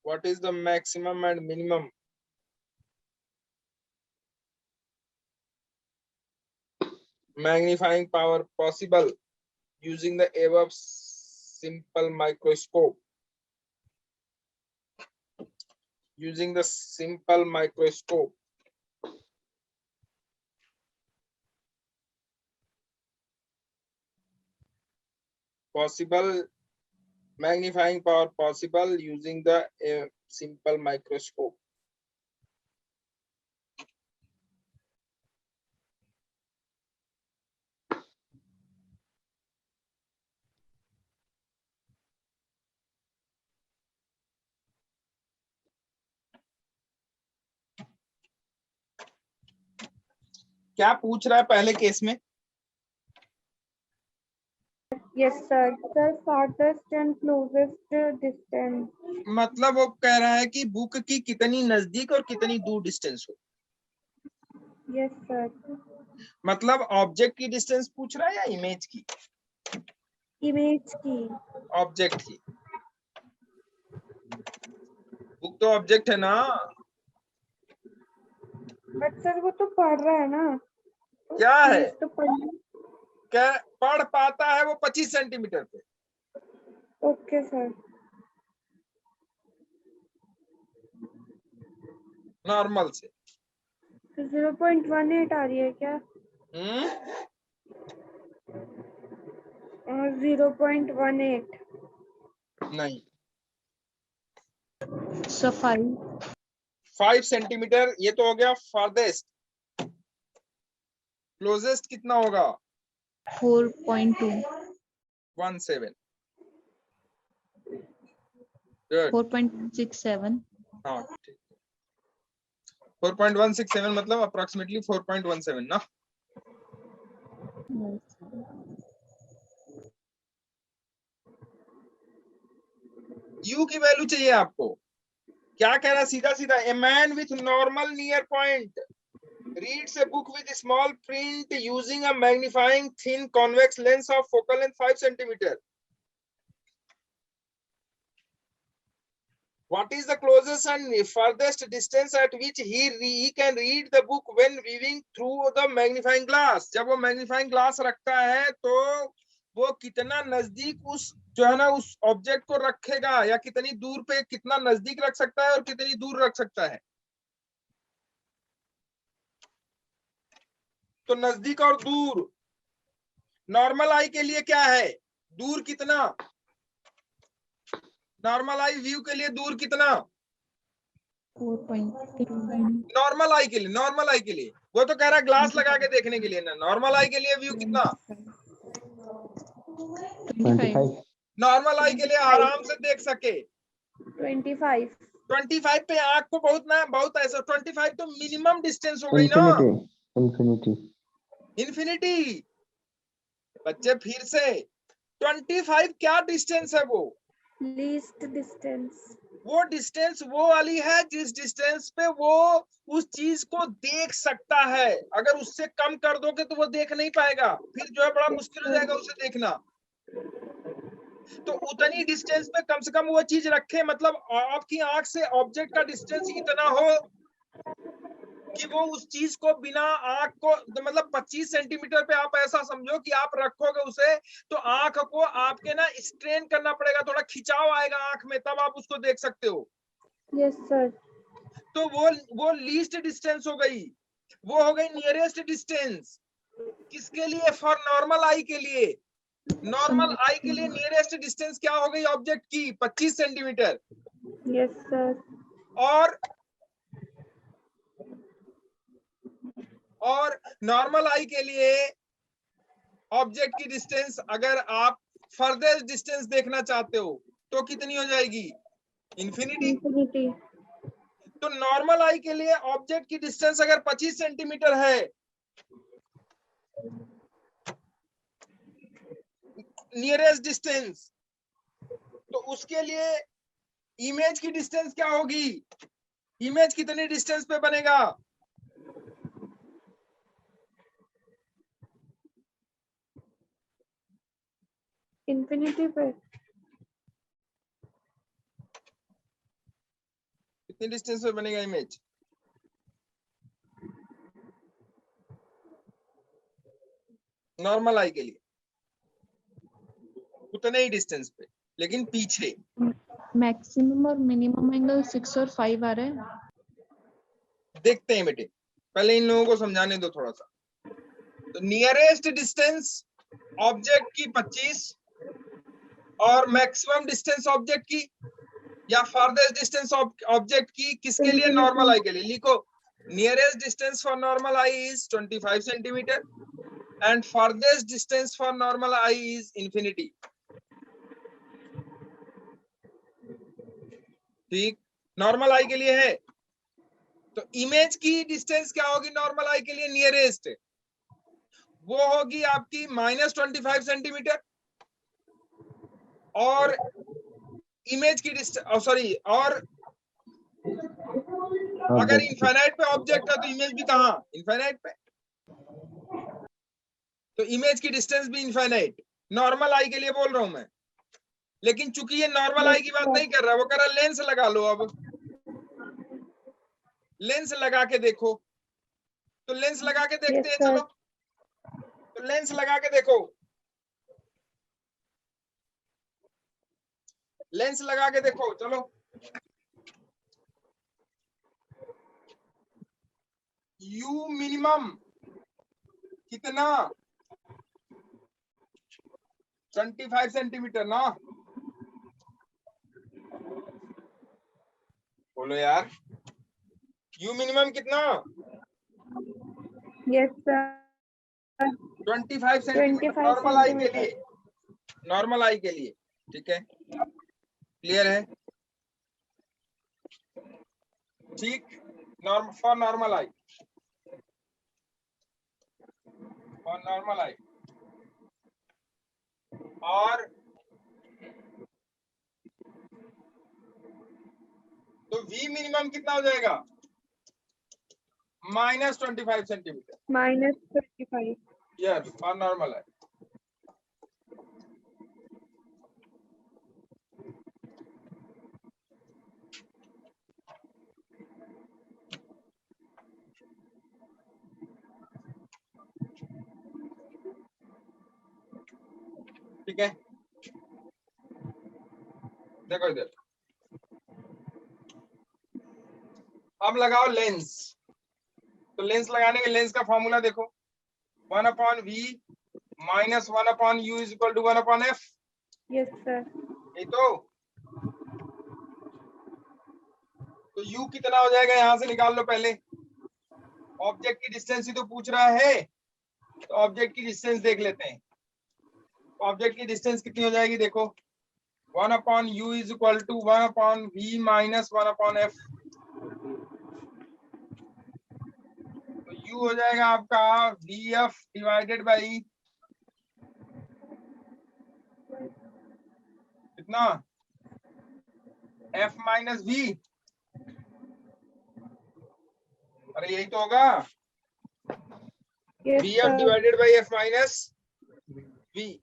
What is the maximum and minimum magnifying power possible using the above simple microscope? Using the simple microscope. Possible magnifying power possible using the simple microscope. क्या पूछ रहा है पहले case में? Yes sir. Sir, farthest and closest distance. मतलब वो कह रहा है कि बुक की कितनी नजदीक और कितनी दूर डिस्टेंस हो. Yes sir. मतलब ऑब्जेक्ट की डिस्टेंस पूछ रहा है या इमेज की? Image की. ऑब्जेक्ट की. बुक तो ऑब्जेक्ट है ना. बट सर वो तो पढ़ रहा है ना. क्या है? तो क्या पढ़ पाता है वो 25 सेंटीमीटर पे. Okay sir. नॉर्मल से. 0.18 आ रही है क्या? 0.18. नहीं. So 5 centimetre. ये तो हो गया फारदेस्ट. क्लोजेस्ट कितना होगा? 4.2. 17. Good. 4.67. हाँ ठीक. 4.167 मतलब अप्रोक्सीमेटली 4.17 ना. Yes. U की वैल्यू चाहिए आपको. क्या कह रहा है? सीधा सीधा. A man with normal near point reads a book with small print using a magnifying thin convex lens of focal length 5 centimeter. What is the closest and furthest distance at which he can read the book when viewing through the magnifying glass? जब वो magnifying glass रखता है तो वो कितना नजदीक उस जो है ना उस ऑब्जेक्ट को रखेगा, या कितनी दूर पे, कितना नजदीक रख सकता है और कितनी दूर रख सकता है। तो नजदीक और दूर, नॉर्मल आई के लिए क्या है, दूर कितना, नॉर्मल आई व्यू के लिए दूर कितना, 4.8 नॉर्मल आई के लिए, नॉर्मल आई के लिए वो तो कह रहा है ग्लास लगा के देखने के लिए ना, नॉर्मल आई के लिए व्यू कितना, 25 नॉर्मल आई के लिए आराम से देख सके 25 25 पे आंख को बहुत ना बहुत ऐसा, 25 तो मिनिमम डिस्टेंस हो गई ना, इन्फिनिटी। बच्चे फिर से 25 क्या डिस्टेंस है, वो लीस्ट डिस्टेंस, वो डिस्टेंस वो वाली है जिस डिस्टेंस पे वो उस चीज को देख सकता है। अगर उससे कम कर दोगे तो वो देख नहीं पाएगा, फिर जो है बड़ा मुश्किल हो जाएगा उसे देखना। तो उतनी डिस्टेंस पे कम से कम वो चीज रखे, मतलब आपकी आंख से ऑब्जेक्ट का डिस्टेंस इतना हो कि वो उस चीज को बिना आंख को, तो मतलब 25 सेंटीमीटर पे आप ऐसा समझो कि आप रखोगे उसे तो आंख को आपके ना स्ट्रेन करना पड़ेगा, थोड़ा खिंचाव आएगा आंख में, तब आप उसको देख सकते हो। Yes sir. तो वो लीस्ट डिस्टेंस हो गई, वो हो गई नियरेस्ट डिस्टेंस। किसके लिए, फॉर नॉर्मल आई के लिए। नॉर्मल आई के लिए नियरेस्ट डिस्टेंस क्या हो गई ऑब्जेक्ट की, 25 सेंटीमीटर। Yes sir. और नॉर्मल आई के लिए ऑब्जेक्ट की डिस्टेंस, अगर आप फर्दर डिस्टेंस देखना चाहते हो तो कितनी हो जाएगी, इन्फिनिटी। तो नॉर्मल आई के लिए ऑब्जेक्ट की डिस्टेंस अगर 25 सेंटीमीटर है, नियरेस्ट डिस्टेंस, तो उसके लिए इमेज की डिस्टेंस क्या होगी, इमेज कितनी डिस्टेंस पे बनेगा, इन्फिनिटी पे। कितनी डिस्टेंस पे बनेगा इमेज, नॉर्मल आई के लिए उतने ही डिस्टेंस पे, लेकिन पीछे। मैक्सिमम और मिनिमम एंगल 6 और 5 आ रहे हैं। देखते हैं बेटे, पहले इन लोगों को समझाने दो थोड़ा सा। तो नियरेस्ट डिस्टेंस ऑब्जेक्ट की 25 और मैक्सिमम डिस्टेंस ऑब्जेक्ट की या फारदेस्ट डिस्टेंस ऑब्जेक्ट की किसके लिए, नॉर्मल आई के लिए। लिखो, nearest distance for normal I is 25 centimetre and farthest distance for normal I is infinity. ठीक, नॉर्मल आई के लिए है। तो इमेज की डिस्टेंस क्या होगी नॉर्मल आई के लिए, नियरेस्ट, वो होगी आपकी -25 सेंटीमीटर। और इमेज की डिस्टेंस, सॉरी, और अगर इनफाइनाइट पे ऑब्जेक्ट है तो इमेज भी कहाँ, इनफाइनाइट पे, तो इमेज की डिस्टेंस भी इनफाइनाइट। नॉर्मल आई के लिए बोल रहा हूं मैं, लेकिन चूंकि ये नॉर्मल आई की बात नहीं कर रहा, वो कह रहा लेंस लगा लो। अब लेंस लगा के देखो, तो लेंस लगा के देखते हैं, चलो। तो लेंस लगा के देखो, लेंस लगा के देखो, चलो। यू मिनिमम कितना, 25 सेंटीमीटर ना, बोलो यार, यू मिनिमम कितना, यस सर, 25 सेंटीमीटर नॉर्मल आई के लिए, नॉर्मल आई के लिए। ठीक है, क्लियर है, ठीक। For normal eye, for normal eye. और तो V मिनिमम कितना हो जाएगा, -25 centimetre, -25। Yes, for normal eye. ठीक है, देखो इधर, अब लगाओ लेंस। तो लेंस लगाने के लेंस का फॉर्मूला देखो, 1/v minus 1/u is equal to 1/f। Yes sir. ये तो u कितना हो जाएगा यहां से निकाल लो पहले। ऑब्जेक्ट की डिस्टेंस ही तो पूछ रहा है, तो ऑब्जेक्ट की डिस्टेंस देख लेते हैं। ऑब्जेक्ट की डिस्टेंस कितनी हो जाएगी देखो, 1/u is equal to 1/v minus 1/f। तो u हो जाएगा आपका vf डिवाइडेड बाई कितना, f माइनस v। अरे यही तो होगा, yes vf sir. Divided by f minus v।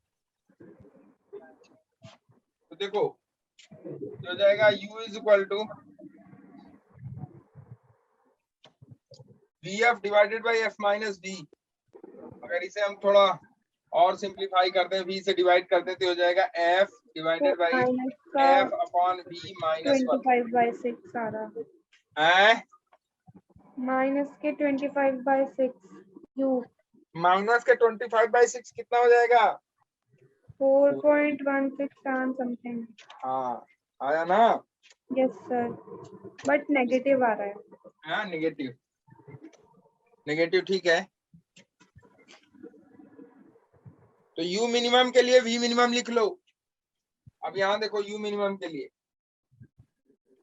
तो देखो हो जाएगा u is equal to vf divided by f minus v। अगर इसे हम थोड़ा और सिंप्लीफाई करते हैं, v से डिवाइड करते हैं, तो हो जाएगा f डिवाइडेड बाई माइनस का f अपॉन v माइनस 1 25/6 आ रहा, है, माइनस के 25/6 u माइनस के 25/6 कितना हो जाएगा। 4.167 समथिंग। हाँ आया ना। यस सर, बट नेगेटिव आ रहा है। हाँ नेगेटिव, नेगेटिव ठीक है। तो u मिनिमम के लिए v मिनिमम लिख लो। अब यहाँ देखो u मिनिमम के लिए,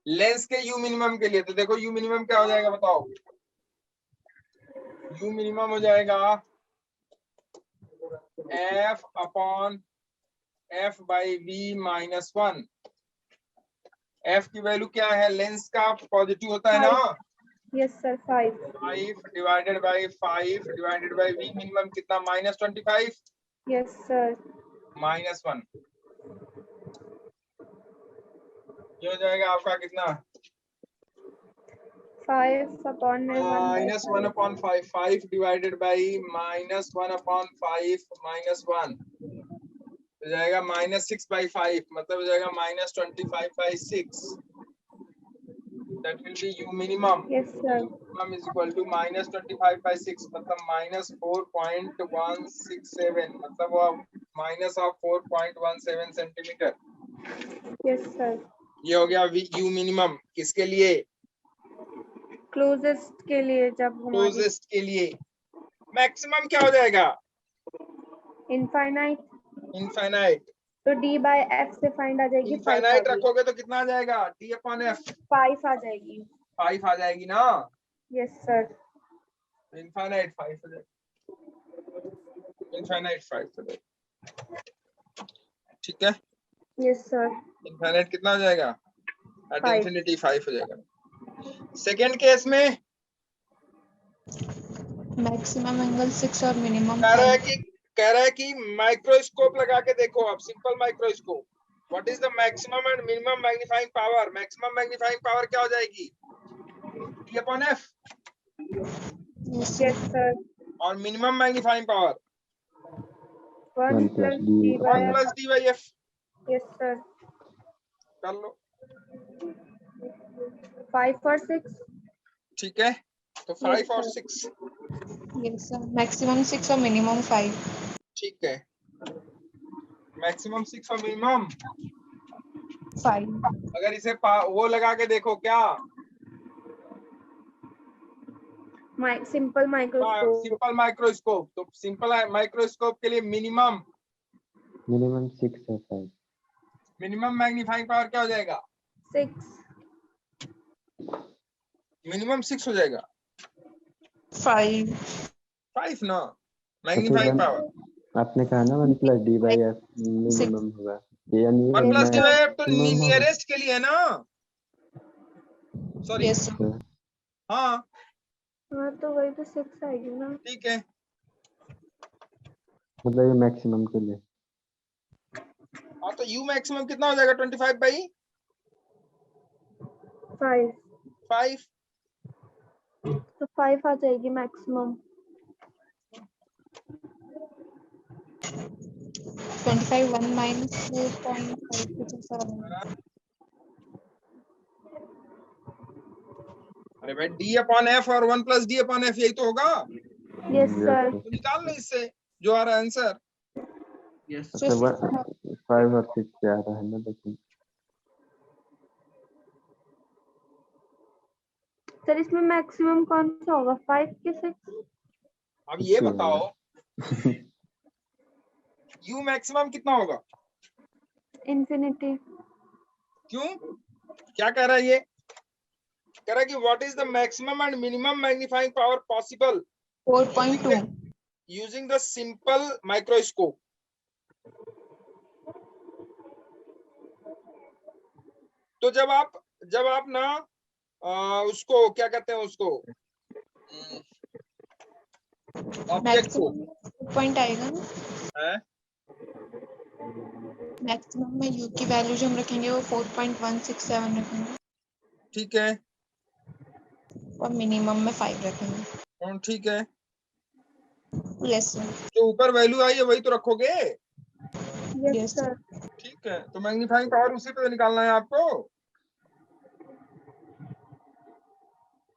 लेंस के u मिनिमम के लिए, तो देखो u मिनिमम क्या हो जाएगा बताओ। u मिनिमम हो जाएगा f upon f by v minus 1। f की वैल्यू क्या है, लेंस का पॉजिटिव होता है ना, yes sir 5। 5 divided by 5 divided by v minimum कितना, माइनस 25 यस सर। माइनस 1। ये हो जाएगा आपका कितना, 5/1 minus 1/5, 5 divided by minus 1/5 minus 1 हो जाएगा माइनस 6/5, मतलब हो जाएगा minus 25/6। That will be u minimum. Yes sir. Minimum is equal to minus 25/6, मतलब माइनस 4.167, मतलब वो minus of 4.17 centimetre. Yes sir. ये हो गया u मिनिमम, किसके लिए, क्लोजेस्ट के लिए, जब हमारी क्लोजेस्ट के लिए। मैक्सिमम क्या हो जाएगा, इनफाइनाइट, इनफाइनाइट। तो d/f से फाइंड आ जाएगी 5 इनफाइनाइट रखोगे तो कितना आ जाएगा, d/f 5 आ जाएगी। 5 आ जाएगी ना, यस सर। इनफाइनाइट 5 हो जाएगा, इनफाइनाइट 5 हो जाएगा। ठीक है, यस सर। इनफाइनाइट कितना हो जाएगा, एट 5। इंफिनिटी 5 हो जाएगा। सेकेंड केस में मैक्सिमम एंगल 6 और मिनिमम कह रहा है कि माइक्रोस्कोप लगा के देखो, अब simple microscope, what is the maximum and minimum magnifying power. Maximum magnifying power क्या हो जाएगी, d/f, यस सर। और minimum magnifying power 1 plus + d 1 d/f। + d/f। Yes sir. कर लो, 5 और 6। ठीक है, तो 5 और 6, यस सर, मैक्सिमम 6 और मिनिमम 5। ठीक है, मैक्सिमम 6 और मिनिमम 5। अगर इसे वो लगा के देखो क्या, सिंपल माइक्रोस्कोप। सिंपल माइक्रोस्कोप, तो सिंपल माइक्रोस्कोप के लिए minimum minimum 6 or 5. Minimum magnifying power क्या हो जाएगा, 6। मिनिमम 6 हो जाएगा, 5। 5 ना तो मैग्नीफाइंग फिर पावर। आपने कहा ना 1 + d/f मिनिमम होगा, यानी 1 + Yes, sir. d/f तो maximum होगा। नियरेस्ट के लिए है ना, सॉरी, यस सर। हाँ हाँ तो वही तो 6 आएगी ना। ठीक है, मतलब ये मैक्सिमम के लिए। हाँ तो u मैक्सिमम कितना हो जाएगा, 25/5। 5 तो 5 आ जाएगी मैक्सिमम। 25 1 minus 4.5 कुछ ऐसा होगा। अरे भाई d अपॉन f और 1 प्लस d अपॉन f यही तो होगा, यस सर। तो निकाल लो इससे जो आ रहा है आंसर। Yes. So, 5 और 6 से आ रहा है ना, लेकिन सर इसमें मैक्सिमम कौन सा होगा, 5 के 6? अब ये 6 बताओ होगा। u मैक्सिमम कितना होगा? इंफिनिटी। क्यों, क्या कह रहा है ये? कह रहा है कि what is the maximum and minimum magnifying power possible 4.2 using the simple microscope. तो जब आप ना उसको क्या कहते हैं, उसको ऑब्जेक्ट को मैक्सिमम पॉइंट आएगा ना, है, मैक्सिमम में u की वैल्यू जो हम रखेंगे वो 4.167 रखेंगे ठीक है, और मिनिमम में 5 रखेंगे। ठीक है, यस सर। जो ऊपर वैल्यू आई है वही तो रखोगे। Yes Yes, sir. ठीक है, तो मैग्नीफाइंग पावर उसी पे निकालना है आपको।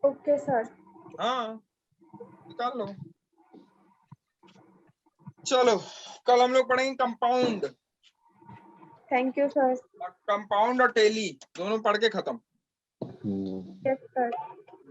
Okay sir. हाँ निकाल लो। चलो कल हम लोग पढ़ेंगे compound. Thank you sir. Compound और टेली दोनों पढ़ के खत्म। Yes sir.